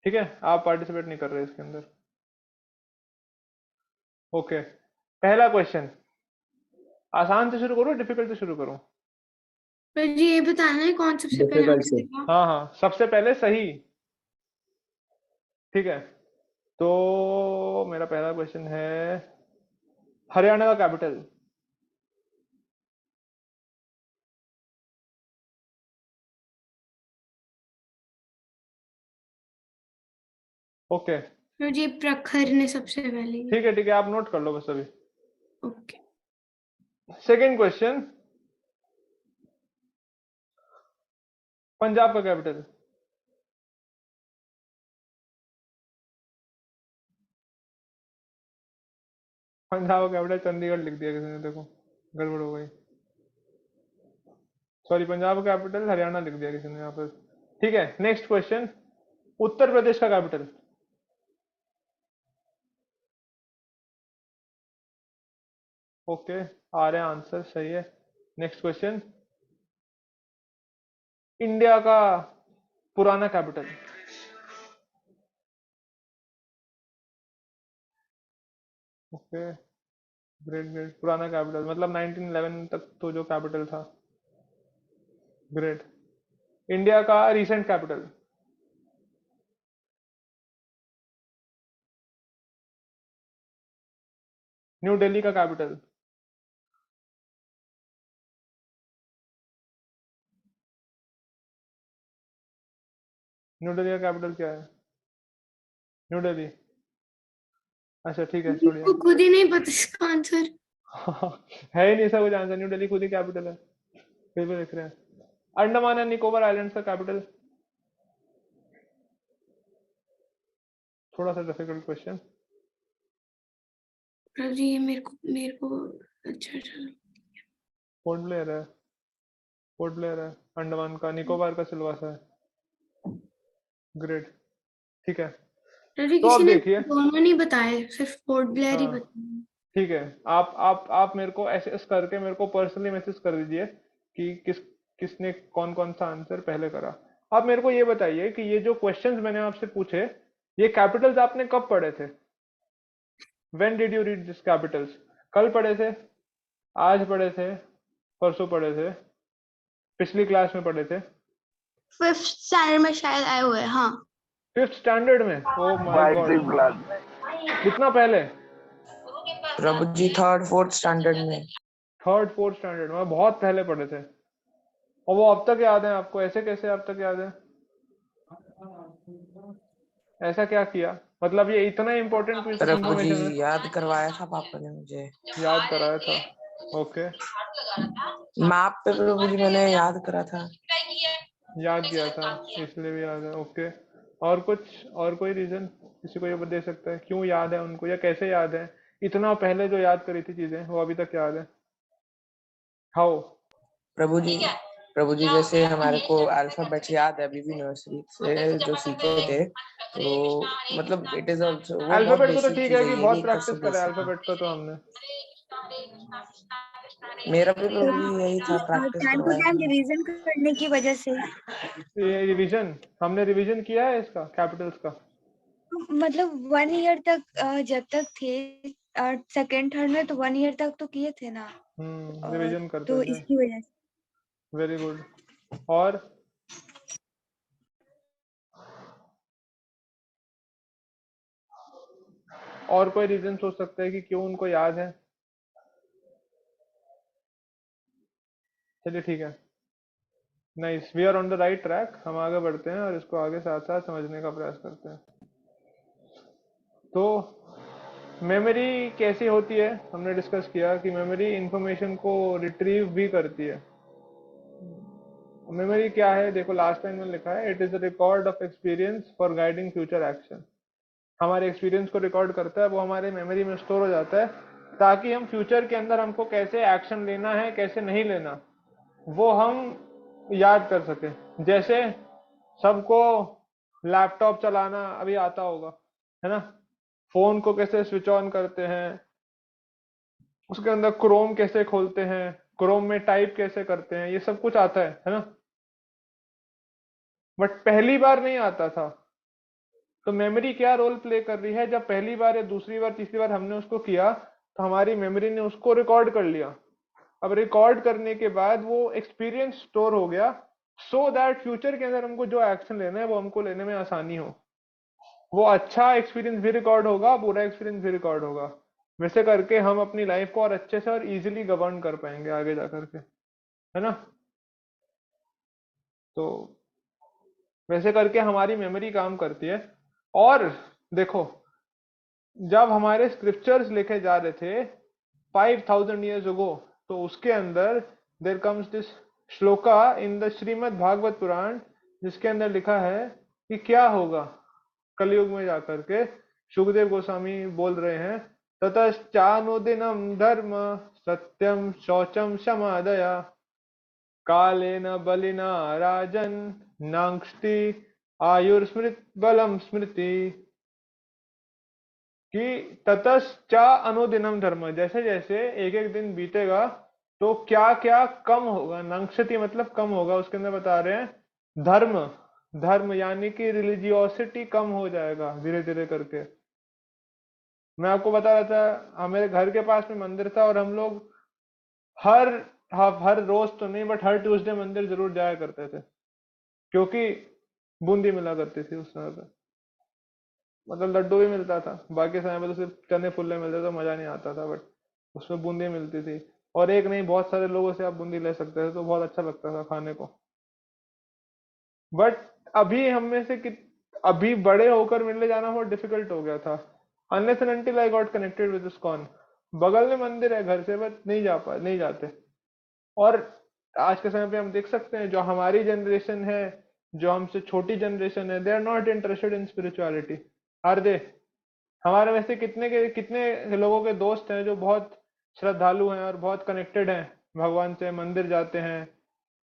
ठीक है। आप पार्टिसिपेट नहीं कर रहे इसके अंदर, ओके। पहला क्वेश्चन, आसान से शुरू करूं डिफिकल्ट से शुरू करूं? पर जी ये बताना है कौन सबसे पहले डिफिकल्ट आंसर से। देगा। हाँ हाँ, सबसे पहले सही, ठीक है। तो मेरा पहला क्वेश्चन है, हरियाणा का कैपिटल। ओके, पर जी प्रखर ने सबसे पहले। ठीक है, आप नोट कर लो बस अभी। ओके। सेकंड क्वेश्चन, पंजाब का कैपिटल। पंजाब का कैपिटल चंडीगढ़ लिख दिया किसी ने, देखो गड़बड़ हो गई। सॉरी, पंजाब का कैपिटल हरियाणा लिख दिया किसी ने यहाँ पर। ठीक है, नेक्स्ट क्वेश्चन, उत्तर प्रदेश का कैपिटल। ओके, आ रहे हैं आंसर, सही है। नेक्स्ट क्वेश्चन, इंडिया का पुराना कैपिटल। Okay, great great. पुराना कैपिटल मतलब 1911 तक तो जो कैपिटल था, ग्रेट। इंडिया का रीसेंट कैपिटल। न्यू दिल्ली का कैपिटल। न्यू दिल्ली का कैपिटल क्या है? न्यू दिल्ली। अच्छा ठीक है, छोड़िए। मुझको खुद ही नहीं पता इसका आंसर। है ही नहीं ऐसा कुछ आंसर, न्यू दिल्ली खुद ही कैपिटल है, फिर भी लिख रहे हैं। अंडमान एंड निकोबार आइलैंड्स का कैपिटल, थोड़ा सा डिफिकल्ट क्वेश्चन। प्रभु जी ये मेरे को अच्छा चलो। पोर्ट ब्लेयर है, पोर्ट ब्लेयर है। अंडमान का, निकोबार का सिलवासा है। ग्रेट, ठीक है। प्रभु जी तो किसी अब ने देखिए, दोनों नहीं बताए, सिर्फ पोर्ट ब्लेयर ही हाँ बताया। ठीक है, आप मेरे को ऐसे करके मेरे को पर्सनली मैसेज कर दीजिए कि किसने कौन कौन सा आंसर पहले करा। आप मेरे को ये बताइए कि ये जो क्वेश्चंस मैंने आपसे पूछे, ये कैपिटल्स आपने कब पढ़े थे? When did you read this Capitals? कल पढ़े थे, आज पढ़े थे, परसों पढ़े थे, पिछली क्लास में पढ़े थे? 5th स्टैंडर्ड में शायद आए हुए हैं, हाँ। 5th स्टैंडर्ड में? ओ माय गॉड, कितना पहले? प्रभु जी 3rd 4th स्टैंडर्ड में। 3rd 4th स्टैंडर्ड में, बहुत पहले पढ़े थे। और वो अब तक याद है आपको? ऐसे कैसे अब तक याद है? ऐसा क्या किया? मतलब ये इतना important piece of Prabhu ji information है? याद करवाया था पापा ने मुझे। याद कराया था, ओके। मैप पे प्रभु जी मैंने याद करा था। याद किया था इसलिए भी याद है, ओके। और कुछ, और कोई रीजन किसी को ये दे सकता है क्यों याद है उनको, या कैसे याद है? इतना पहले जो याद करी थी चीजें वो अभी तक याद है, हाउ? प्रभु जी जैसे हमारे को अल्फाबेट याद है अभी भी नर्सरी से जो सीखे थे, तो मतलब इट इज आल्सो वो बहुत अल्फाबेट को तो बेसिक ठीक चीज है है, कि ये बहुत भी एकदम से प्रैक्टिस करा है बेसिक है। अल्फाबेट का तो हमने। मेरा भी प्रभु जी यही था, प्रैक्टिस टाइम टू करवाया टाइम था। रिवीजन करने की वजह से ये रिवीजन, हमने रिवीजन किया है इसका, कैपिटल्स का? मतलब 1 ईयर तक जब तक थे 2nd 3rd में, तो 1 ईयर तक तो किए थे ना। रिवीजन करते तो थे, इसकी वजह से वेरी गुड। और और कोई रीजन सोच सकते हैं कि क्यों उनको याद है? चलिए ठीक है, nice, we are on the right track. हम आगे बढ़ते हैं और इसको आगे साथ साथ समझने का प्रयास करते हैं। तो मेमोरी कैसी होती है, हमने डिस्कस किया कि मेमोरी इंफॉर्मेशन को रिट्रीव भी करती है। मेमोरी क्या है? देखो लास्ट टाइम में लिखा है, it is a record of experience for guiding future action. हमारे एक्सपीरियंस को रिकॉर्ड करता है, वो हमारे मेमोरी में स्टोर हो जाता है, ताकि हम फ्यूचर के अंदर हमको कैसे एक्शन लेना है, कैसे नहीं लेना, वो हम याद कर सके। जैसे सबको लैपटॉप चलाना अभी आता होगा, है ना? फोन को कैसे स्विच ऑन करते हैं, उसके अंदर क्रोम कैसे खोलते हैं, क्रोम में टाइप कैसे करते हैं, ये सब कुछ आता है ना? बट पहली बार नहीं आता था। तो मेमोरी क्या रोल प्ले कर रही है? जब पहली बार या दूसरी बार तीसरी बार हमने उसको किया, तो हमारी मेमोरी ने उसको रिकॉर्ड कर लिया। अब रिकॉर्ड करने के बाद वो एक्सपीरियंस स्टोर हो गया, सो दैट फ्यूचर के अंदर हमको जो एक्शन लेना है वो हमको लेने में आसानी हो। वो अच्छा एक्सपीरियंस भी रिकॉर्ड होगा, बुरा एक्सपीरियंस भी रिकॉर्ड होगा। वैसे करके हम अपनी लाइफ को और अच्छे से और इजीली गवर्न कर पाएंगे आगे जा करके, है ना? तो वैसे करके हमारी मेमोरी काम करती है। और देखो, जब हमारे स्क्रिप्चर्स लिखे जा रहे थे 5000 years ago, तो उसके अंदर there comes this shloka in the Shrimad Bhagavat Purana, जिसके अंदर लिखा है कि क्या होगा कलयुग में जाकर के। सुखदेव गोस्वामी बोल रहे हैं, ततश्चानुदिनं धर्म सत्यम शौचम समादया कालेन बलिना राजन नांक्षति आयुर्स्मृत बलम स्मृति। कि ततश्चा अनुदिनम धर्म, जैसे जैसे एक एक दिन बीतेगा तो क्या क्या कम होगा। नंक्षति मतलब कम होगा, उसके अंदर बता रहे हैं धर्म, धर्म यानी कि रिलीजियोसिटी कम हो जाएगा धीरे धीरे करके। मैं आपको बता रहा था, मेरे घर के पास में मंदिर था और हम लोग हर हर रोज तो नहीं बट हर ट्यूसडे मंदिर जरूर जाया करते थे, क्योंकि बूंदी मिला करती थी उस समय पे। मतलब लड्डू भी मिलता था, बाकी समय पे तो सिर्फ चने फुल्ले मिलते तो मजा नहीं आता था, बट उसमें बूंदी मिलती थी। और एक नहीं, बहुत सारे लोगों से आप बूंदी ले सकते थे, तो बहुत अच्छा लगता था खाने को। बट अभी हम में से अभी बड़े होकर मिलने जाना बहुत डिफिकल्ट हो गया था, unless and until I got connected with ISKCON. बगल में मंदिर है घर से, बट नहीं जाते। और आज के समय पे हम देख सकते हैं जो हमारी जनरेशन है, जो हमसे छोटी जनरेशन है, they are not interested in spirituality, are they? हमारे में से कितने लोगों के दोस्त हैं जो बहुत श्रद्धालु हैं और बहुत कनेक्टेड हैं भगवान से, मंदिर जाते हैं,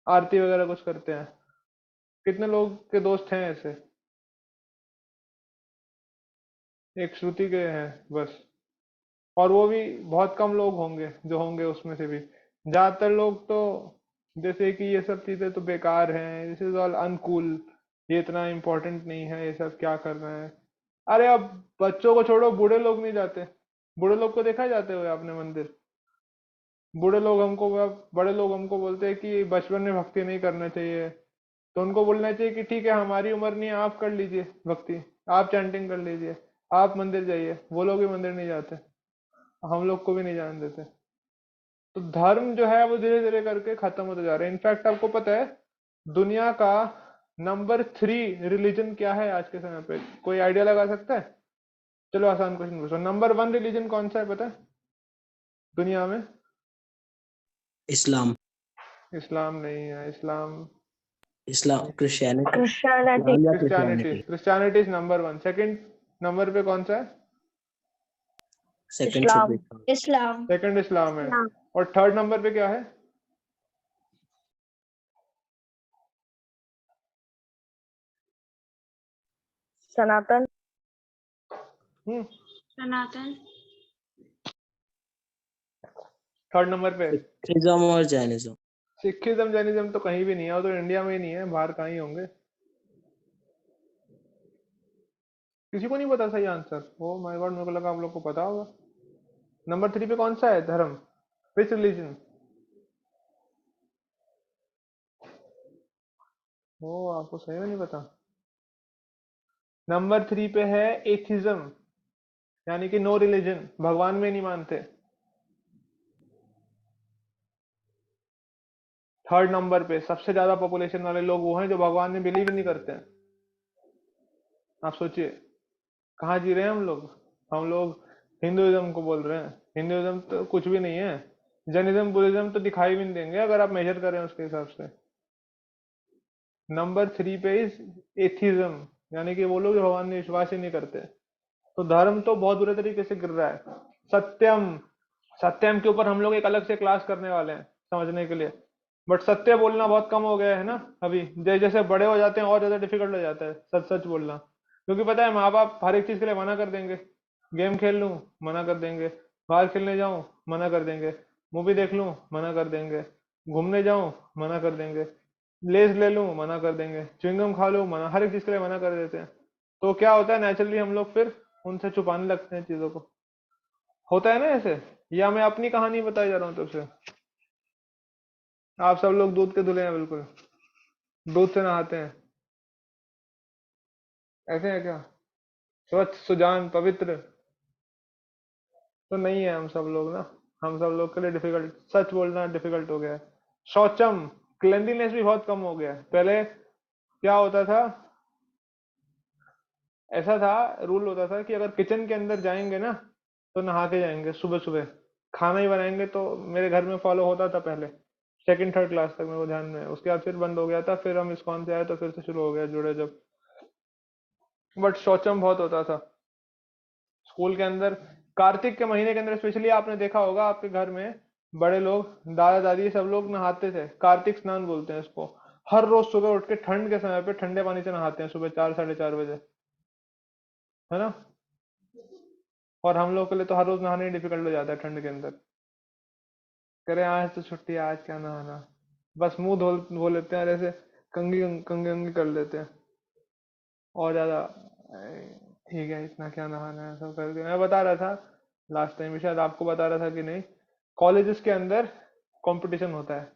आरती वगैरह कुछ करते हैं? कितने लोग के दोस्त हैं ऐसे? एक श्रुति के हैं बस, और वो भी बहुत कम लोग होंगे जो होंगे उसमें से भी। ज्यादातर लोग तो जैसे कि ये सब चीजें तो बेकार हैं, दिस इज ऑल अनकूल, ये इतना इम्पोर्टेंट नहीं है, ये सब क्या कर रहे हैं। अरे अब बच्चों को छोड़ो, बूढ़े लोग नहीं जाते। बूढ़े लोग को देखा जाते हुए आपने मंदिर? बूढ़े लोग हमको बड़े लोग हमको बोलते हैं कि बचपन में भक्ति नहीं करना चाहिए, तो उनको बोलना चाहिए कि ठीक है हमारी उम्र नहीं है, आप कर लीजिए भक्ति, आप चैंटिंग कर लीजिए, आप मंदिर जाइए। वो लोग भी मंदिर नहीं जाते, हम लोग को भी नहीं जाने देते। तो धर्म जो है वो धीरे धीरे करके खत्म होते जा रहे हैं। इनफैक्ट आपको पता है दुनिया का नंबर 3 रिलीजन क्या है आज के समय पे? कोई आइडिया लगा सकता है? चलो आसान क्वेश्चन पूछो, नंबर 1 रिलीजन कौन सा है पता है दुनिया में? इस्लाम। इस्लाम नहीं है। इस्लाम क्रिश्चियनिटी। क्रिश्चियनिटी। इस्लाम या Christianity. Christianity. Christianity is number 1। Second number पे कौन सा है? Second should be Islam. Second Islam है। इस्लाम। और थर्ड नंबर पे क्या है? सनातन। सनातन। थर्ड नंबर पे सिखिज्म और जैनिज्म। सिखिज्म जैनिज्म तो कहीं भी नहीं है, वो तो इंडिया में ही नहीं है, बाहर कहाँ ही होंगे। किसी को नहीं पता सही आंसर? ओ माय गॉड, मेरे को लगा आप लोग को पता होगा। नंबर 3 पे कौन सा है धर्म? विच रिलीजन? ओ आपको सही में नहीं पता। नंबर 3 पे है एथिज्म, यानी कि नो रिलीजन, भगवान में नहीं मानते। थर्ड नंबर पे सबसे ज्यादा पॉपुलेशन वाले लोग वो हैं जो भगवान में बिलीव नहीं करते हैं। आप सोचिए कहाँ जी रहे हैं हम लोग। हम लोग हिंदुइज्म को बोल रहे हैं, हिंदुइज्म तो कुछ भी नहीं है। जैनिज्म बुद्धिज्म तो दिखाई भी नहीं देंगे अगर आप मेजर करें उसके हिसाब से। नंबर 3 पे इज एथिज्म, यानी कि वो लोग जो भगवान में विश्वास ही नहीं करते। तो धर्म तो बहुत बुरे तरीके से गिर रहा है। सत्यम, सत्यम के ऊपर हम लोग एक अलग से क्लास करने वाले हैं समझने के लिए। बट सत्य बोलना बहुत कम हो गया है ना अभी, जैसे जैसे बड़े हो जाते हैं और ज्यादा डिफिकल्ट हो जाता है सच सच बोलना। क्योंकि पता है माँ बाप हर एक चीज के लिए मना कर देंगे। गेम खेल लूं मना कर देंगे, बाहर खेलने जाऊं मना कर देंगे, मूवी देख लूं मना कर देंगे, घूमने जाऊं मना कर देंगे, लेज ले लूं मना कर देंगे, च्युइंगम खा लूं मना, हर एक चीज के लिए मना कर देते हैं। तो क्या होता है नेचुरली हम लोग फिर उनसे छुपाने लगते हैं चीजों को। होता है ना ऐसे? या मैं अपनी कहानी बताई जा रहा हूँ तुमसे? आप सब लोग दूध के धुले हैं बिल्कुल, दूध से नहाते हैं, ऐसे है क्या? स्वच्छ सुजान पवित्र तो नहीं है हम सब लोग ना। हम सब लोग के लिए डिफिकल्ट, सच बोलना डिफिकल्ट हो गया है। शौचम, क्लेanलीनेस भी बहुत कम हो गया है। पहले क्या होता था, ऐसा था, रूल होता था कि अगर किचन के अंदर जाएंगे ना तो नहा के जाएंगे सुबह सुबह। खाना ही बनाएंगे तो मेरे घर में फॉलो होता था पहले, सेकंड थर्ड क्लास तक मेरे को ध्यान में है। उसके बाद फिर बंद हो गया था, फिर हम इस्कॉन से आए तो फिर से शुरू हो गया जुड़े जब। बट शौचम बहुत होता था स्कूल के अंदर। कार्तिक के महीने के अंदर स्पेशली आपने देखा होगा आपके घर में बड़े लोग, दादा दादी सब लोग नहाते थे। कार्तिक स्नान बोलते हैं इसको। हर रोज सुबह उठ के ठंड के समय पे ठंडे पानी से नहाते हैं सुबह 4 साढ़े 4 बजे, है ना? और हम लोग के लिए तो हर रोज नहाने डिफिकल्ट हो जाता है ठंड के अंदर। करे आज तो छुट्टी है, आज क्या नहाना, बस मुंह धो लेते हैं और ऐसे कंगी कंगी कंगी कर लेते हैं। और ज्यादा ठीक है इतना क्या नहाना है सब करके। मैं बता रहा था लास्ट टाइम, शायद आपको बता रहा था कि नहीं, कॉलेजेस के अंदर कंपटीशन होता है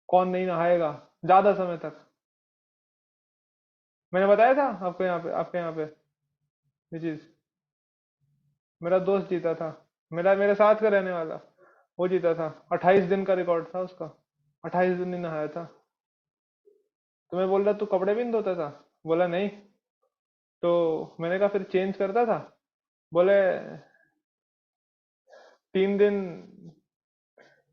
कौन नहीं नहाएगा ज्यादा समय तक। मैंने बताया था आपके यहाँ पे ये चीज। मेरा दोस्त जीता था, मेरे साथ का रहने वाला, वो जीता था। 28 दिन का रिकॉर्ड था उसका, 28 दिन नहीं नहाया था। तो मैं बोल रहा तू कपड़े भी नहीं धोता था? बोला नहीं। तो मैंने कहा फिर चेंज करता था? बोले 3 दिन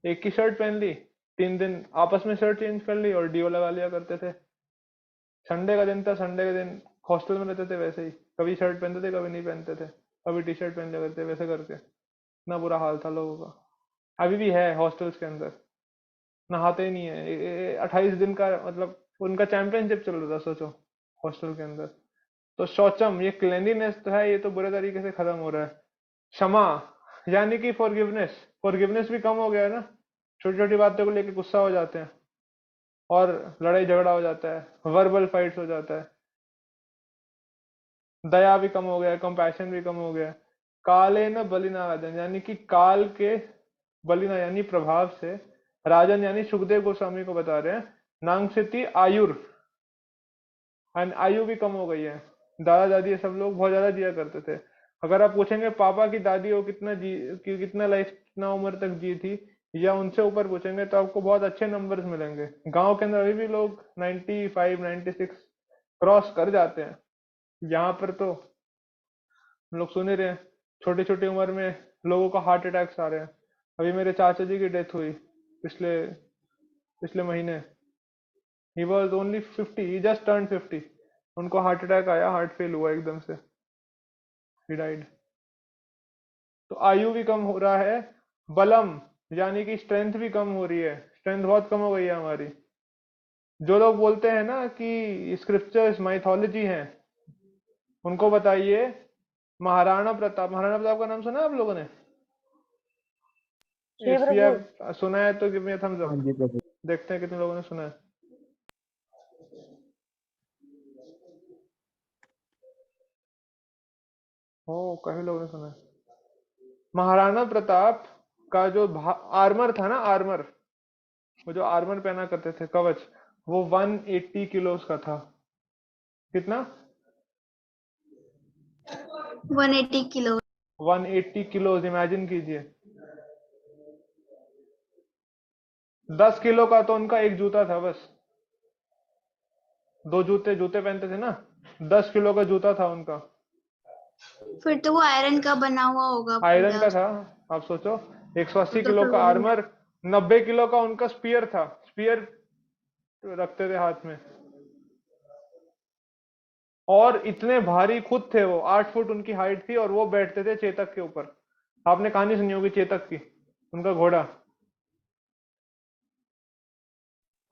एक ही शर्ट पहन ली, 3 दिन आपस में शर्ट चेंज कर ली और डीओ लगा लिया करते थे। संडे का दिन था, संडे के दिन हॉस्टल में रहते थे वैसे ही, कभी शर्ट पहनते थे कभी नहीं पहनते थे, कभी टी शर्ट पहन लिया करते वैसे करके। इतना बुरा हाल था लोगों का। अभी भी है हॉस्टल्स के अंदर, नहाते ही नहीं है। 28 दिन का मतलब उनका चैंपियनशिप चल रहा था, सोचो, हॉस्टल के अंदर। तो शौचम, ये क्लेanलीनेस तो है, ये तो बुरे तरीके से खत्म हो रहा है। क्षमा यानी कि फॉरगिवनेस, फॉरगिवनेस भी कम हो गया है ना। छोटी छोटी बातों को लेके गुस्सा हो जाते हैं और लड़ाई झगड़ा हो जाता है, वर्बल फाइट्स हो जाता है। दया भी कम हो गया है, कंपैशन भी कम हो गया है। काले न बलिना राजन, यानी कि काल के बलिना यानी प्रभाव से, राजन यानी सुखदेव गोस्वामी को बता रहे हैं, नांगसिति आयुर, एंड आयु भी कम हो गई है। दादा दादी ये सब लोग बहुत ज्यादा जिया करते थे। अगर आप पूछेंगे पापा की दादी को कितना लाइफ, कितना उम्र तक जी थी, या उनसे ऊपर पूछेंगे तो आपको बहुत अच्छे नंबर्स मिलेंगे। गांव के अंदर अभी भी लोग 95 96 क्रॉस कर जाते हैं। यहाँ पर तो हम लोग सुन ही रहे हैं, छोटी छोटी उम्र में लोगों को हार्ट अटैक्स आ रहे हैं। अभी मेरे चाचा जी की डेथ हुई पिछले पिछले महीने। He was only 50, he just turn 50। उनको हार्ट अटैक आया, हार्ट फेल हुआ एकदम से, ही डाइड। तो आयु भी कम हो रहा है। बलम यानी कि स्ट्रेंथ भी कम हो रही है, स्ट्रेंथ बहुत कम हो गई है हमारी। जो लोग बोलते हैं ना कि स्क्रिप्चर्स माइथोलॉजी हैं, उनको बताइए महाराणा प्रताप, महाराणा प्रताप का नाम सुना है आप लोगों ने? जी इफ यू प्रभु। हैव सुना है तो गिव मी अ थम्स हाँ अप। जी प्रभु। देखते हैं कितने लोगों ने सुना है। ओ, काफी लोगों ने सुना है। महाराणा प्रताप का जो आर्मर था ना, आर्मर, वो जो आर्मर पहना करते थे, कवच, वो 180 किलोस का था। कितना? 180 किलो। 180 किलोस, इमेजिन कीजिए। 10 किलो का तो उनका एक जूता था बस। दो जूते जूते पहनते थे ना, 10 किलो का जूता था उनका। फिर तो वो आयरन का बना हुआ होगा आयरन पूरा। का था। आप सोचो, 180 तो किलो फिर का वो आर्मर, 90 किलो का उनका स्पीयर था। स्पीयर रखते थे हाथ में, और इतने भारी खुद थे वो। 8 फुट उनकी हाइट थी और वो बैठते थे चेतक के ऊपर। आपने कहानी सुनी होगी चेतक की, उनका घोड़ा।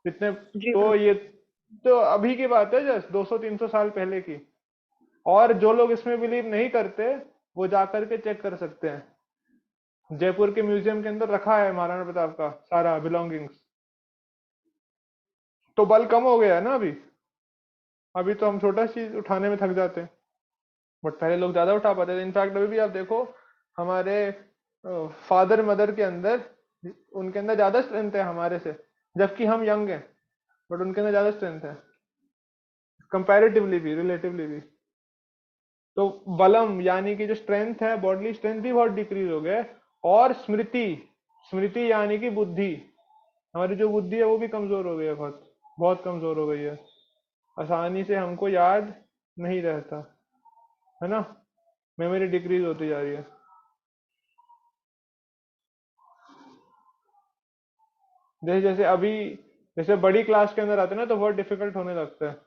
इतने, जी तो प्रभु। ये तो अभी की बात है, जस्ट 200 300 साल पहले की। और जो लोग इसमें बिलीव नहीं करते, वो जाकर के चेक कर सकते हैं। जयपुर के म्यूजियम के अंदर रखा है महाराणा प्रताप का सारा बिलोंगिंग्स। तो बल कम हो गया है ना अभी। अभी तो हम छोटा चीज उठाने में थक जाते हैं, बट पहले लोग ज्यादा उठा पाते थे। इनफैक्ट अभी भी आप देखो, हमारे फादर मदर के अंदर, उनके अंदर ज्यादा स्ट्रेंथ है हमारे से, जबकि हम यंग हैं, बट उनके अंदर ज्यादा स्ट्रेंथ है, कंपैरेटिवली भी, रिलेटिवली भी। तो बलम यानी कि जो स्ट्रेंथ है, बॉडीली स्ट्रेंथ भी बहुत डिक्रीज हो गया है। और स्मृति, स्मृति यानी कि बुद्धि, हमारी जो बुद्धि है वो भी कमजोर हो गई है, बहुत बहुत कमजोर हो गई है। आसानी से हमको याद नहीं रहता है ना, मेमोरी डिक्रीज होती जा रही है। जैसे जैसे अभी, जैसे बड़ी क्लास के अंदर आते हैं ना, तो बहुत डिफिकल्ट होने लगता है।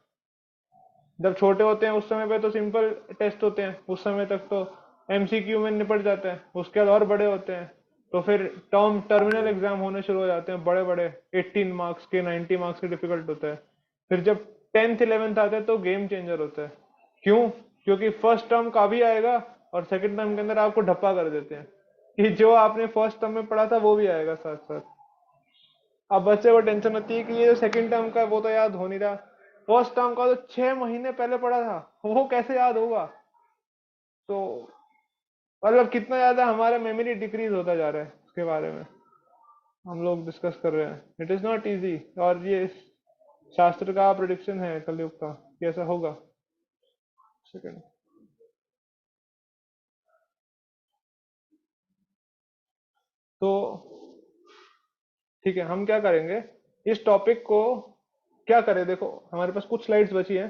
जब छोटे होते हैं उस समय पे तो सिंपल टेस्ट होते हैं, उस समय तक तो एमसीक्यू में निपट जाते हैं। उसके बाद और बड़े होते हैं तो फिर टर्मिनल एग्जाम होने शुरू हो जाते हैं, बड़े बड़े 18 मार्क्स के, 90 मार्क्स के, डिफिकल्ट होता है। फिर जब 10th 11th आते हैं तो गेम चेंजर होता है। क्यों? क्योंकि फर्स्ट टर्म का भी आएगा और सेकंड टर्म के अंदर आपको ढप्पा कर देते हैं कि जो आपने फर्स्ट टर्म में पढ़ा था वो भी आएगा साथ साथ। अब बच्चे को टेंशन होती है कि ये जो सेकंड टर्म का है, वो तो याद हो नहीं रहा। फर्स्ट टर्म का तो 6 महीने पहले पढ़ा था, वो कैसे याद होगा? तो मतलब कितना ज्यादा हमारा मेमोरी डिक्रीज होता जा रहा है, उसके बारे में हम लोग डिस्कस कर रहे हैं। It is not easy. और ये शास्त्र का प्रिडिक्शन है कलयुग का कि ऐसा होगा। सेकंड, तो ठीक है, हम क्या करेंगे, इस टॉपिक को क्या करें, देखो हमारे पास कुछ स्लाइड्स बची हैं,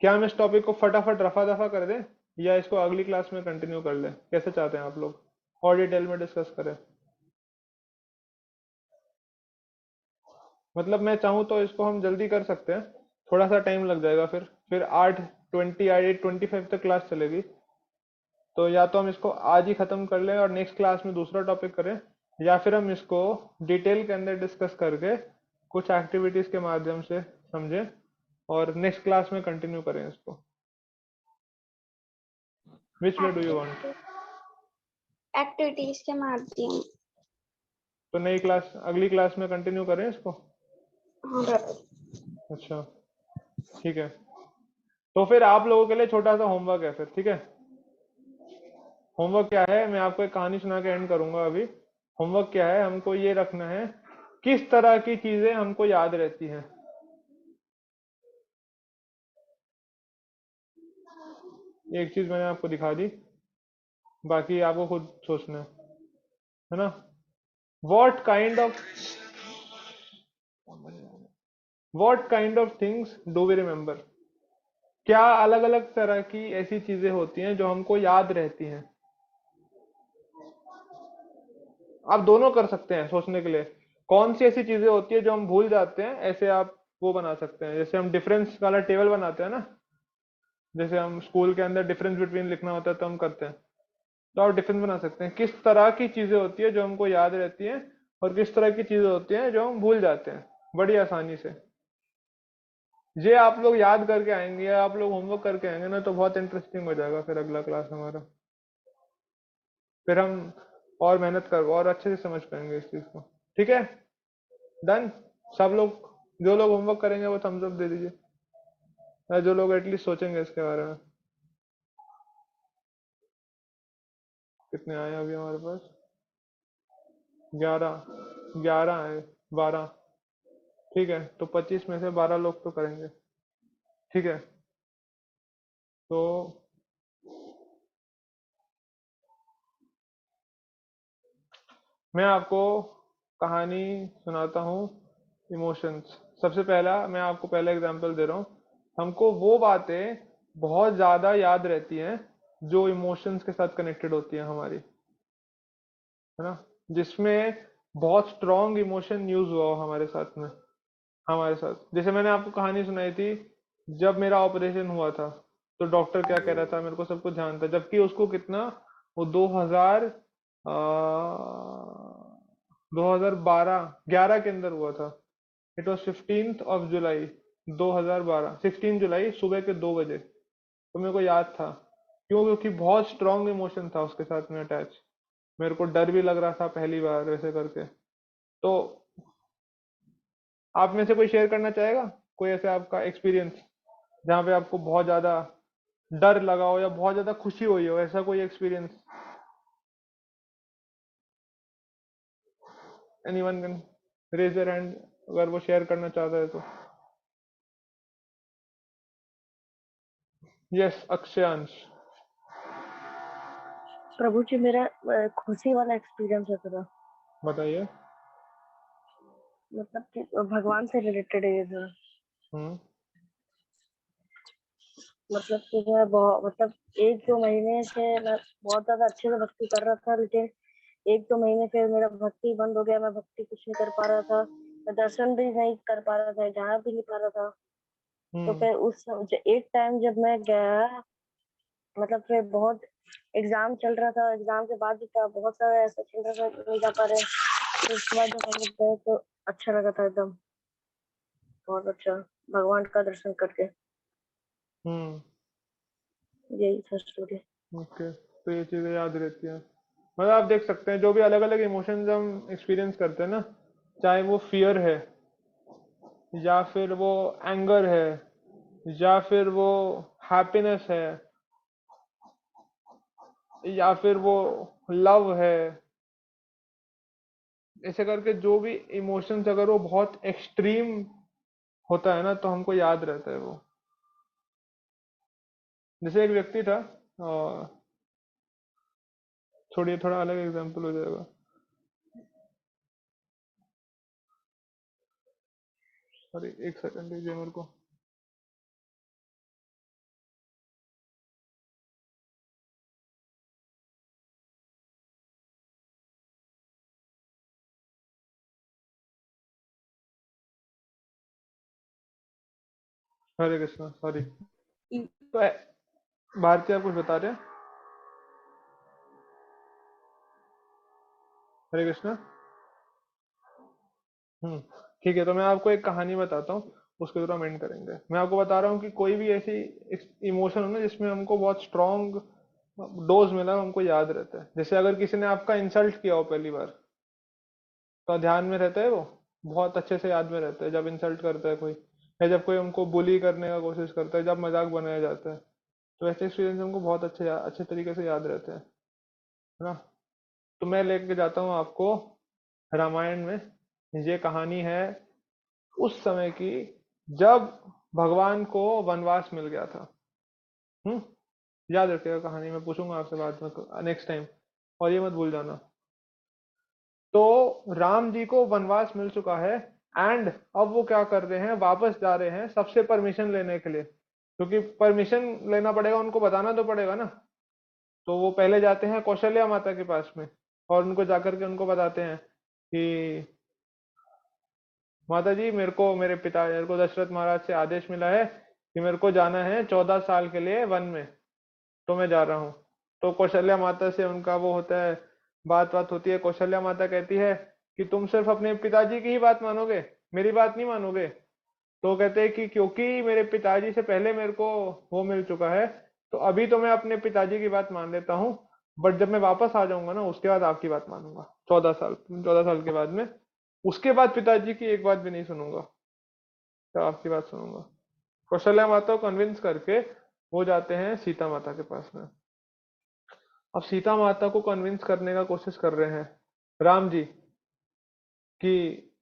क्या हम इस टॉपिक को फटाफट रफा दफा कर दें या इसको अगली क्लास में कंटिन्यू कर लें, कैसे चाहते हैं आप लोग, और डिटेल में डिस्कस करें? मतलब मैं चाहूँ तो इसको हम जल्दी कर सकते हैं, थोड़ा सा टाइम लग जाएगा, फिर 8:20 8:25 तक क्लास चलेगी। तो या तो हम इसको आज ही खत्म कर लें और नेक्स्ट क्लास में दूसरा टॉपिक करें, या फिर हम इसको डिटेल के अंदर डिस्कस करके कुछ एक्टिविटीज के माध्यम से समझें और नेक्स्ट क्लास में कंटिन्यू करें इसको। विच वे डू यू वांट? एक्टिविटीज के माध्यम। तो नई क्लास, अगली क्लास में कंटिन्यू करें इसको? हाँ brother। अच्छा ठीक है, तो फिर आप लोगों के लिए छोटा सा होमवर्क है फिर, ठीक है? होमवर्क क्या है, मैं आपको एक कहानी सुना के एंड करूंगा अभी। होमवर्क क्या है, हमको ये रखना है किस तरह की चीजें हमको याद रहती हैं। एक चीज मैंने आपको दिखा दी, बाकी आपको खुद सोचना है ना? What kind of things do we remember? क्या अलग अलग तरह की ऐसी चीजें होती हैं जो हमको याद रहती हैं? आप दोनों कर सकते हैं सोचने के लिए, कौन सी ऐसी चीजें होती है जो हम भूल जाते हैं, ऐसे आप वो बना सकते हैं, जैसे हम डिफरेंस वाला टेबल बनाते हैं ना, जैसे हम स्कूल के अंदर डिफरेंस बिटवीन लिखना होता है तो हम करते हैं, तो आप डिफरेंस बना सकते हैं, किस तरह की चीजें होती है जो हमको याद रहती हैं और किस तरह की चीजें होती हैं जो हम भूल जाते हैं बड़ी आसानी से। ये आप लोग याद करके आएंगे या आप लोग होमवर्क करके आएंगे ना, तो बहुत इंटरेस्टिंग हो जाएगा फिर अगला क्लास हमारा, फिर हम और मेहनत कर और अच्छे से समझ पाएंगे इस चीज को। ठीक है, डन? सब लोग, जो लोग होमवर्क करेंगे वो थम्स अप दे दीजिए, या जो लोग एटलीस्ट सोचेंगे इसके बारे में। कितने आए अभी हमारे पास? 11 आए, 12। ठीक है, तो 25 में से 12 लोग तो करेंगे। ठीक है, तो मैं आपको कहानी सुनाता हूँ इमोशंस। सबसे पहला मैं आपको पहला एग्जांपल दे रहा हूँ। हमको वो बातें बहुत ज्यादा याद रहती हैं जो इमोशंस के साथ कनेक्टेड होती हैं हमारी, है ना, जिसमें बहुत स्ट्रॉन्ग इमोशन यूज हुआ हो हमारे साथ में, हमारे साथ। जैसे मैंने आपको कहानी सुनाई थी, जब मेरा ऑपरेशन हुआ था तो डॉक्टर क्या कह रहा था, मेरे को सब कुछ ध्यान था, जबकि उसको कितना, वो 2012 11 के अंदर हुआ था। इट वॉज 15 जुलाई 2012, 16 जुलाई सुबह के 2 बजे। तो मेरे को याद था, क्यों? क्योंकि बहुत स्ट्रॉन्ग इमोशन था उसके साथ में अटैच। मेरे को डर भी लग रहा था पहली बार वैसे करके। तो आप में से कोई शेयर करना चाहेगा कोई ऐसे आपका एक्सपीरियंस जहाँ पे आपको बहुत ज्यादा डर लगा हो या बहुत ज्यादा खुशी हुई हो, ऐसा कोई experience? Anyone can raise their hand अगर वो शेयर करना चाहता है तो। यस, अक्षयांश। प्रभु जी मेरा खुशी वाला एक्सपीरियंस है थोड़ा, बताइए। मतलब कि भगवान से रिलेटेड है ये थोड़ा। हम्म। मतलब कि मैं बहुत, मतलब 1-2 महीने से मैं बहुत ज्यादा अच्छे से भक्ति कर रहा था, लेकिन 1-2 महीने फिर मेरा भक्ति बंद हो गया। मैं भक्ति कुछ नहीं कर पा रहा था, मैं दर्शन भी नहीं कर पा रहा था, जाना भी नहीं पा रहा था। तो फिर एक टाइम जब मैं गया, मतलब फिर बहुत एग्जाम चल रहा था, एग्जाम के बाद भी था, बहुत सारा ऐसा चल रहा था कि नहीं जा पा रहे। तो उसके बाद जब हम लोग गए तो अच्छा लगा था एकदम, बहुत अच्छा, भगवान का दर्शन करके। यही था स्टोरी। ओके, तो ये चीजें याद रहती हैं। मतलब आप देख सकते हैं जो भी अलग अलग इमोशंस हम एक्सपीरियंस करते हैं ना, चाहे वो फियर है या फिर वो एंगर है या फिर वो हैप्पीनेस है या फिर वो लव है, ऐसे करके जो भी इमोशंस अगर वो बहुत एक्सट्रीम होता है ना तो हमको याद रहता है वो। जैसे एक व्यक्ति था, छोड़िए थोड़ा अलग एग्जांपल हो जाएगा। सॉरी, एक सेकंड दीजिए मेरे को। हरे कृष्णा, सॉरी। तो भारती आप कुछ बता रहे हैं? हरे कृष्णा। ठीक है, तो मैं आपको एक कहानी बताता हूँ, उसके थ्रू हम एंड करेंगे। मैं आपको बता रहा हूँ कि कोई भी ऐसी इमोशन हो ना जिसमें हमको बहुत स्ट्रॉन्ग डोज मिला, हमको याद रहता है। जैसे अगर किसी ने आपका इंसल्ट किया हो पहली बार, तो ध्यान में रहता है, वो बहुत अच्छे से याद में रहता है। जब इंसल्ट करता है कोई, या जब कोई हमको बुली करने का कोशिश करता है, जब मजाक बनाया जाता है, तो ऐसे एक्सपीरियंस हमको बहुत अच्छे तरीके से याद रहते हैं, है ना। तो मैं लेके जाता हूँ आपको रामायण में। ये कहानी है उस समय की, जब भगवान को वनवास मिल गया था। हम्म याद रखिएगा कहानी, मैं पूछूंगा आपसे बाद में नेक्स्ट टाइम, और ये मत भूल जाना। तो राम जी को वनवास मिल चुका है, एंड अब वो क्या कर रहे हैं, वापस जा रहे हैं सबसे परमिशन लेने के लिए, क्योंकि परमिशन लेना पड़ेगा, उनको बताना तो पड़ेगा ना। तो वो पहले जाते हैं कौशल्या माता के पास में, और उनको जाकर के उनको बताते हैं कि माता जी, मेरे को दशरथ महाराज से आदेश मिला है कि मेरे को जाना है 14 साल के लिए वन में, तो मैं जा रहा हूँ। तो कौशल्या माता से उनका वो होता है, बात बात होती है। कौशल्या माता कहती है कि तुम सिर्फ अपने पिताजी की ही बात मानोगे, मेरी बात नहीं मानोगे। तो कहते हैं कि क्योंकि मेरे पिताजी से पहले मेरे को वो मिल चुका है, तो अभी तो मैं अपने पिताजी की बात मान लेता हूँ, बट जब मैं वापस आ जाऊंगा ना, उसके बाद आपकी बात मानूंगा। 14 साल के बाद में, उसके बाद पिताजी की एक बात भी नहीं सुनूंगा, तो आपकी बात सुनूंगा। कौशल्या माता को कन्विंस करके वो जाते हैं सीता माता के पास में। अब सीता माता को कन्विंस करने का कोशिश कर रहे हैं राम जी कि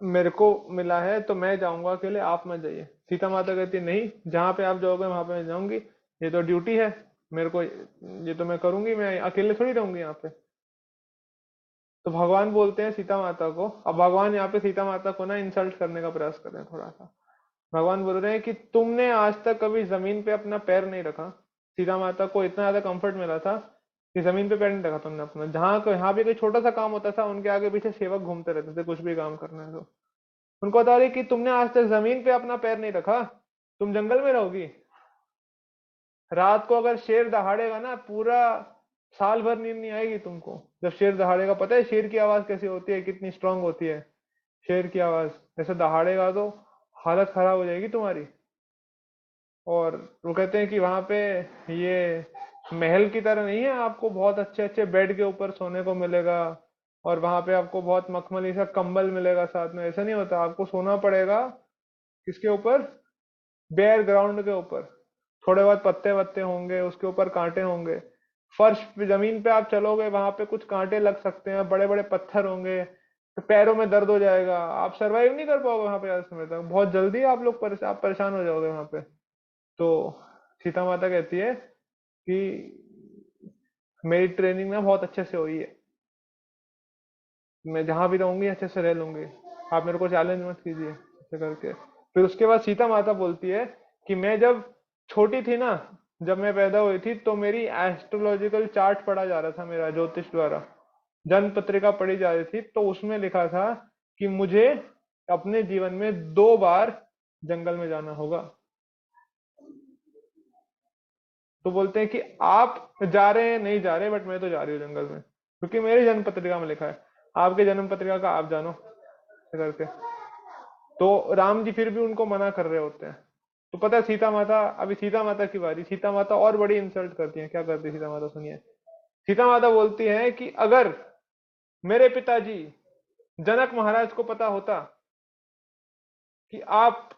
मेरे को मिला है तो मैं जाऊंगा अकेले, आप मत जाइए। सीता माता कहती है नहीं, जहां पे आप जाओगे वहां पे मैं जाऊंगी, ये तो ड्यूटी है मेरे को, ये तो मैं करूंगी, मैं अकेले थोड़ी रहूंगी यहाँ पे। तो भगवान बोलते हैं सीता माता को, अब भगवान यहाँ पे सीता माता को ना इंसल्ट करने का प्रयास कर रहे हैं थोड़ा सा। भगवान बोल रहे हैं कि तुमने आज तक कभी जमीन पे अपना पैर नहीं रखा। सीता माता को इतना ज्यादा कंफर्ट मिला था कि जमीन पे पैर नहीं रखा तुमने अपना। यहाँ भी कोई छोटा सा काम होता था, उनके आगे पीछे सेवक घूमते रहते थे, कुछ भी काम करना है तो। उनको बता रही कि तुमने आज तक जमीन पे अपना पैर नहीं रखा, तुम जंगल में रहोगी। रात को अगर शेर दहाड़ेगा ना, पूरा साल भर नींद नहीं आएगी तुमको। जब शेर दहाड़ेगा, पता है शेर की आवाज कैसी होती है, कितनी स्ट्रांग होती है शेर की आवाज। जैसे दहाड़ेगा तो हालत खराब हो जाएगी तुम्हारी। और वो कहते हैं कि वहां पे ये महल की तरह नहीं है, आपको बहुत अच्छे अच्छे बेड के ऊपर सोने को मिलेगा, और वहां पे आपको बहुत मखमली सा कंबल मिलेगा साथ में। ऐसा नहीं होता, आपको सोना पड़ेगा किसके ऊपर, बेयर ग्राउंड के ऊपर। थोड़े बहुत पत्ते वत्ते होंगे, उसके ऊपर कांटे होंगे। फर्श पे, जमीन पे आप चलोगे, वहां पे कुछ कांटे लग सकते हैं, बड़े बड़े पत्थर होंगे, तो पैरों में दर्द हो जाएगा, आप सरवाइव नहीं कर पाओगे वहां पे ज्यादा समय तक, बहुत जल्दी आप लोग आप परेशान हो जाओगे वहां पे। तो सीता माता कहती है कि मेरी ट्रेनिंग ना बहुत अच्छे से हुई है, मैं जहां भी रहूंगी अच्छे से रह लूंगी, आप मेरे को चैलेंज मत कीजिए, ऐसे करके। फिर उसके बाद सीता माता बोलती है कि मैं जब छोटी थी ना, जब मैं पैदा हुई थी, तो मेरी एस्ट्रोलॉजिकल चार्ट पढ़ा जा रहा था, मेरा ज्योतिष द्वारा जन्म पत्रिका पढ़ी जा रही थी, तो उसमें लिखा था कि मुझे अपने जीवन में 2 बार जंगल में जाना होगा। तो बोलते हैं कि आप जा रहे हैं, नहीं जा रहे, बट मैं तो जा रही हूँ जंगल में, क्योंकि मेरी जन्म पत्रिका में लिखा है। आपके जन्म पत्रिका का आप जानो, ऐसे करके। तो राम जी फिर भी उनको मना कर रहे होते हैं। तो पता है सीता माता, अभी सीता माता की बारी, सीता माता और बड़ी इंसल्ट करती है। क्या करती है सीता माता, सुनिए। सीता माता बोलती है कि अगर मेरे पिताजी जनक महाराज को पता होता कि आप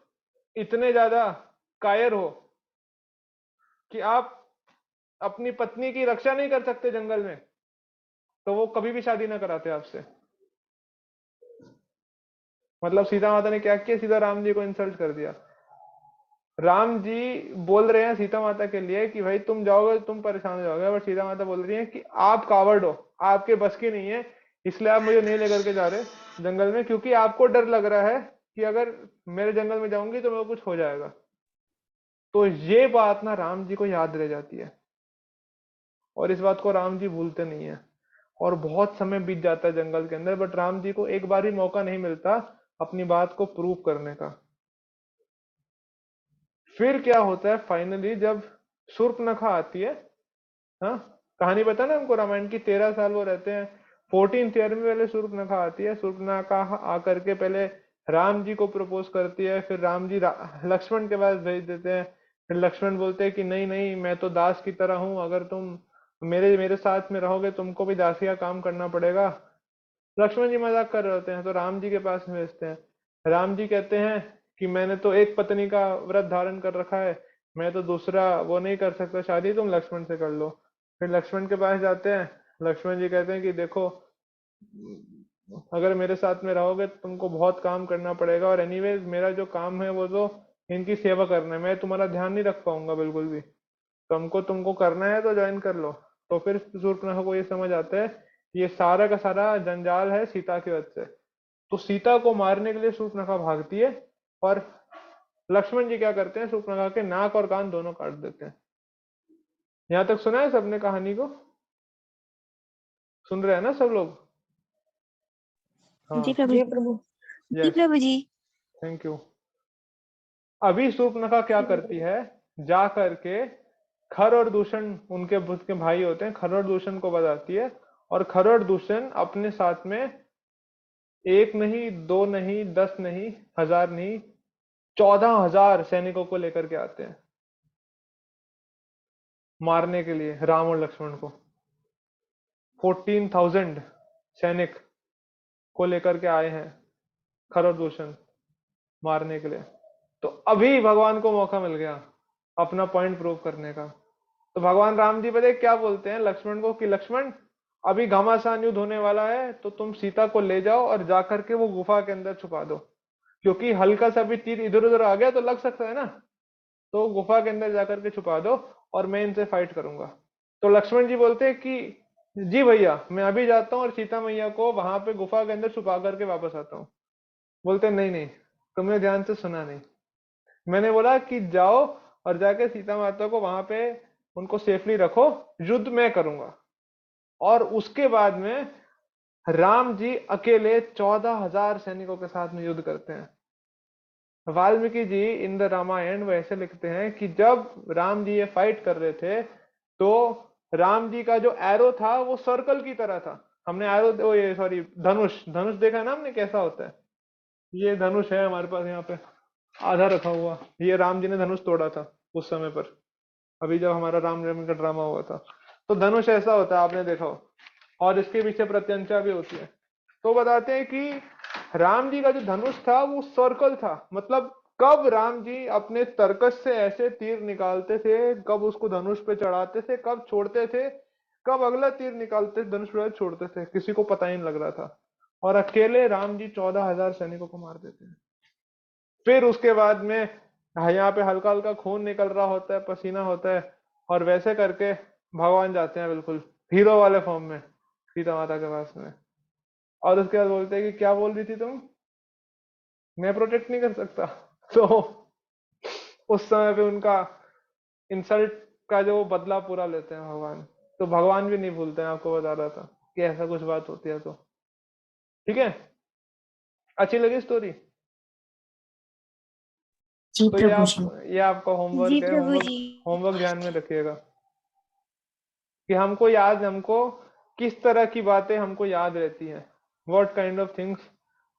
इतने ज्यादा कायर हो कि आप अपनी पत्नी की रक्षा नहीं कर सकते जंगल में, तो वो कभी भी शादी ना कराते आपसे। मतलब सीता माता ने क्या किया, सीधा राम जी को इंसल्ट कर दिया। राम जी बोल रहे हैं सीता माता के लिए कि भाई तुम जाओगे तुम परेशान हो जाओगे, बट सीता माता बोल रही है कि आप कावर्ड हो, आपके बस की नहीं है इसलिए आप मुझे नहीं लेकर के जा रहे जंगल में, क्योंकि आपको डर लग रहा है कि अगर मेरे जंगल में जाऊंगी तो मेरे को कुछ हो जाएगा। तो ये बात ना राम जी को याद रह जाती है, और इस बात को राम जी भूलते नहीं है। और बहुत समय बीत जाता है जंगल के अंदर, बट राम जी को एक बार ही मौका नहीं मिलता अपनी बात को प्रूव करने का। फिर क्या होता है फाइनली, जब शूर्पणखा आती है, हाँ कहानी पता ना हमको रामायण की, 13 साल वो रहते हैं। 14th ईयर में पहले शूर्पणखा आती है। शूर्पणखा आकर के पहले राम जी को प्रपोज करती है, फिर राम जी लक्ष्मण के पास भेज देते हैं। फिर लक्ष्मण बोलते हैं कि नहीं नहीं, मैं तो दास की तरह हूं, अगर तुम मेरे साथ में रहोगे तुमको भी दासी का काम करना पड़ेगा। लक्ष्मण जी मजाक कर रहे होते हैं, तो राम जी के पास भेजते हैं। राम जी कहते हैं कि मैंने तो एक पत्नी का व्रत धारण कर रखा है, मैं तो दूसरा वो नहीं कर सकता शादी, तुम लक्ष्मण से कर लो। फिर लक्ष्मण के पास जाते हैं। लक्ष्मण जी कहते हैं कि देखो, अगर मेरे साथ में रहोगे तो तुमको बहुत काम करना पड़ेगा, और एनीवेज मेरा जो काम है वो तो इनकी सेवा करना है, मैं तुम्हारा ध्यान नहीं रख पाऊंगा बिल्कुल भी, तुमको करना है तो ज्वाइन कर लो। तो फिर शूर्पणखा को ये समझ आता है ये सारा का सारा जंजाल है सीता की वजह से। तो सीता को मारने के लिए शूर्पणखा भागती है, और लक्ष्मण जी क्या करते हैं, शूर्पणखा के नाक और कान दोनों काट देते हैं। यहां तक सुना है सबने कहानी को? सुन रहे हैं ना सब लोग? हाँ, जी प्रभु जी। जी यस, प्रभु जी। Thank you. अभी शूर्पणखा क्या करती है, जा करके खर और दूषण, उनके बुद्ध के भाई होते हैं, खर और दूषण को बताती है। और खर और दूषण अपने साथ में एक नहीं, दो नहीं, 10 नहीं, 1000 नहीं, 14,000 सैनिकों को लेकर के आते हैं मारने के लिए राम और लक्ष्मण को। 14,000 सैनिक को लेकर के आए हैं खर और दूषण मारने के लिए। तो अभी भगवान को मौका मिल गया अपना पॉइंट प्रूव करने का। तो भगवान राम जी पता है क्या बोलते हैं लक्ष्मण को, कि लक्ष्मण अभी घमासान युद्ध होने वाला है, तो तुम सीता को ले जाओ और जाकर के वो गुफा के अंदर छुपा दो, क्योंकि हल्का सा भी तीर इधर उधर आ गया तो लग सकता है ना, तो गुफा के अंदर जाकर के छुपा दो और मैं इनसे फाइट करूंगा। तो लक्ष्मण जी बोलते हैं कि जी भैया, मैं अभी जाता हूँ और सीता मैया को वहां पे गुफा के अंदर छुपा करके वापस आता हूँ। बोलते नहीं नहीं, तुमने ध्यान से सुना नहीं, मैंने बोला कि जाओ और जाके सीता माता को वहां पे उनको सेफली रखो, युद्ध मैं करूंगा। और उसके बाद में राम जी अकेले 14,000 सैनिकों के साथ में युद्ध करते हैं। वाल्मीकि जी इन द रामायण वैसे लिखते हैं कि जब राम जी ये फाइट कर रहे थे, तो राम जी का जो एरो था वो सर्कल की तरह था। हमने एरो, ये सॉरी, धनुष धनुष देखा है ना हमने कैसा होता है। ये धनुष है हमारे पास यहाँ पे आधा रखा हुआ, ये राम जी ने धनुष तोड़ा था उस समय पर, अभी जब हमारा राम राम का ड्रामा हुआ था। तो धनुष ऐसा होता है, आपने देखा हो, और इसके पीछे प्रत्यंचा भी होती है। तो बताते हैं कि राम जी का जो धनुष था वो सर्कल था, मतलब कब राम जी अपने तरकश से ऐसे तीर निकालते थे, कब उसको धनुष पे चढ़ाते थे, कब छोड़ते थे, कब अगला तीर निकालते धनुष पे छोड़ते थे, किसी को पता ही नहीं लग रहा था। और अकेले राम जी 14,000 सैनिकों को मार देते हैं। फिर उसके बाद में यहाँ पे हल्का हल्का खून निकल रहा होता है, पसीना होता है, और वैसे करके भगवान जाते हैं बिल्कुल हीरो वाले फॉर्म में सीता माता के पास में। और उसके बाद बोलते हैं कि क्या बोल रही थी तुम, मैं प्रोटेक्ट नहीं कर सकता। तो उस समय पे उनका इंसल्ट का जो बदला पूरा लेते हैं भगवान। तो भगवान भी नहीं भूलते हैं, आपको बता रहा था कि ऐसा कुछ बात होती है। तो ठीक है, अच्छी लगी स्टोरी? जी तो ये आपका जी होमवर्क है, प्रभु जी। होमवर्क ध्यान में रखिएगा कि हमको किस तरह की बातें हमको याद रहती हैं, what kind of things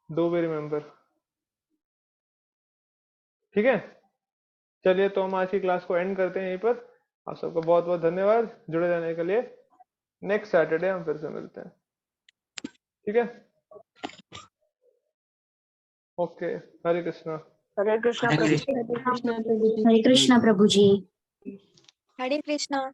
do we remember. ठीक है, चलिए तो हम आज की क्लास को एंड करते हैं यहीं पर। आप सबको बहुत बहुत धन्यवाद जुड़े रहने के लिए। नेक्स्ट सैटरडे हम फिर से मिलते हैं, ठीक है? ओके, हरे कृष्णा। हरे कृष्णा हरे प्रभु। कृष्ण। हरे कृष्णा प्रभु जी। हरे कृष्णा।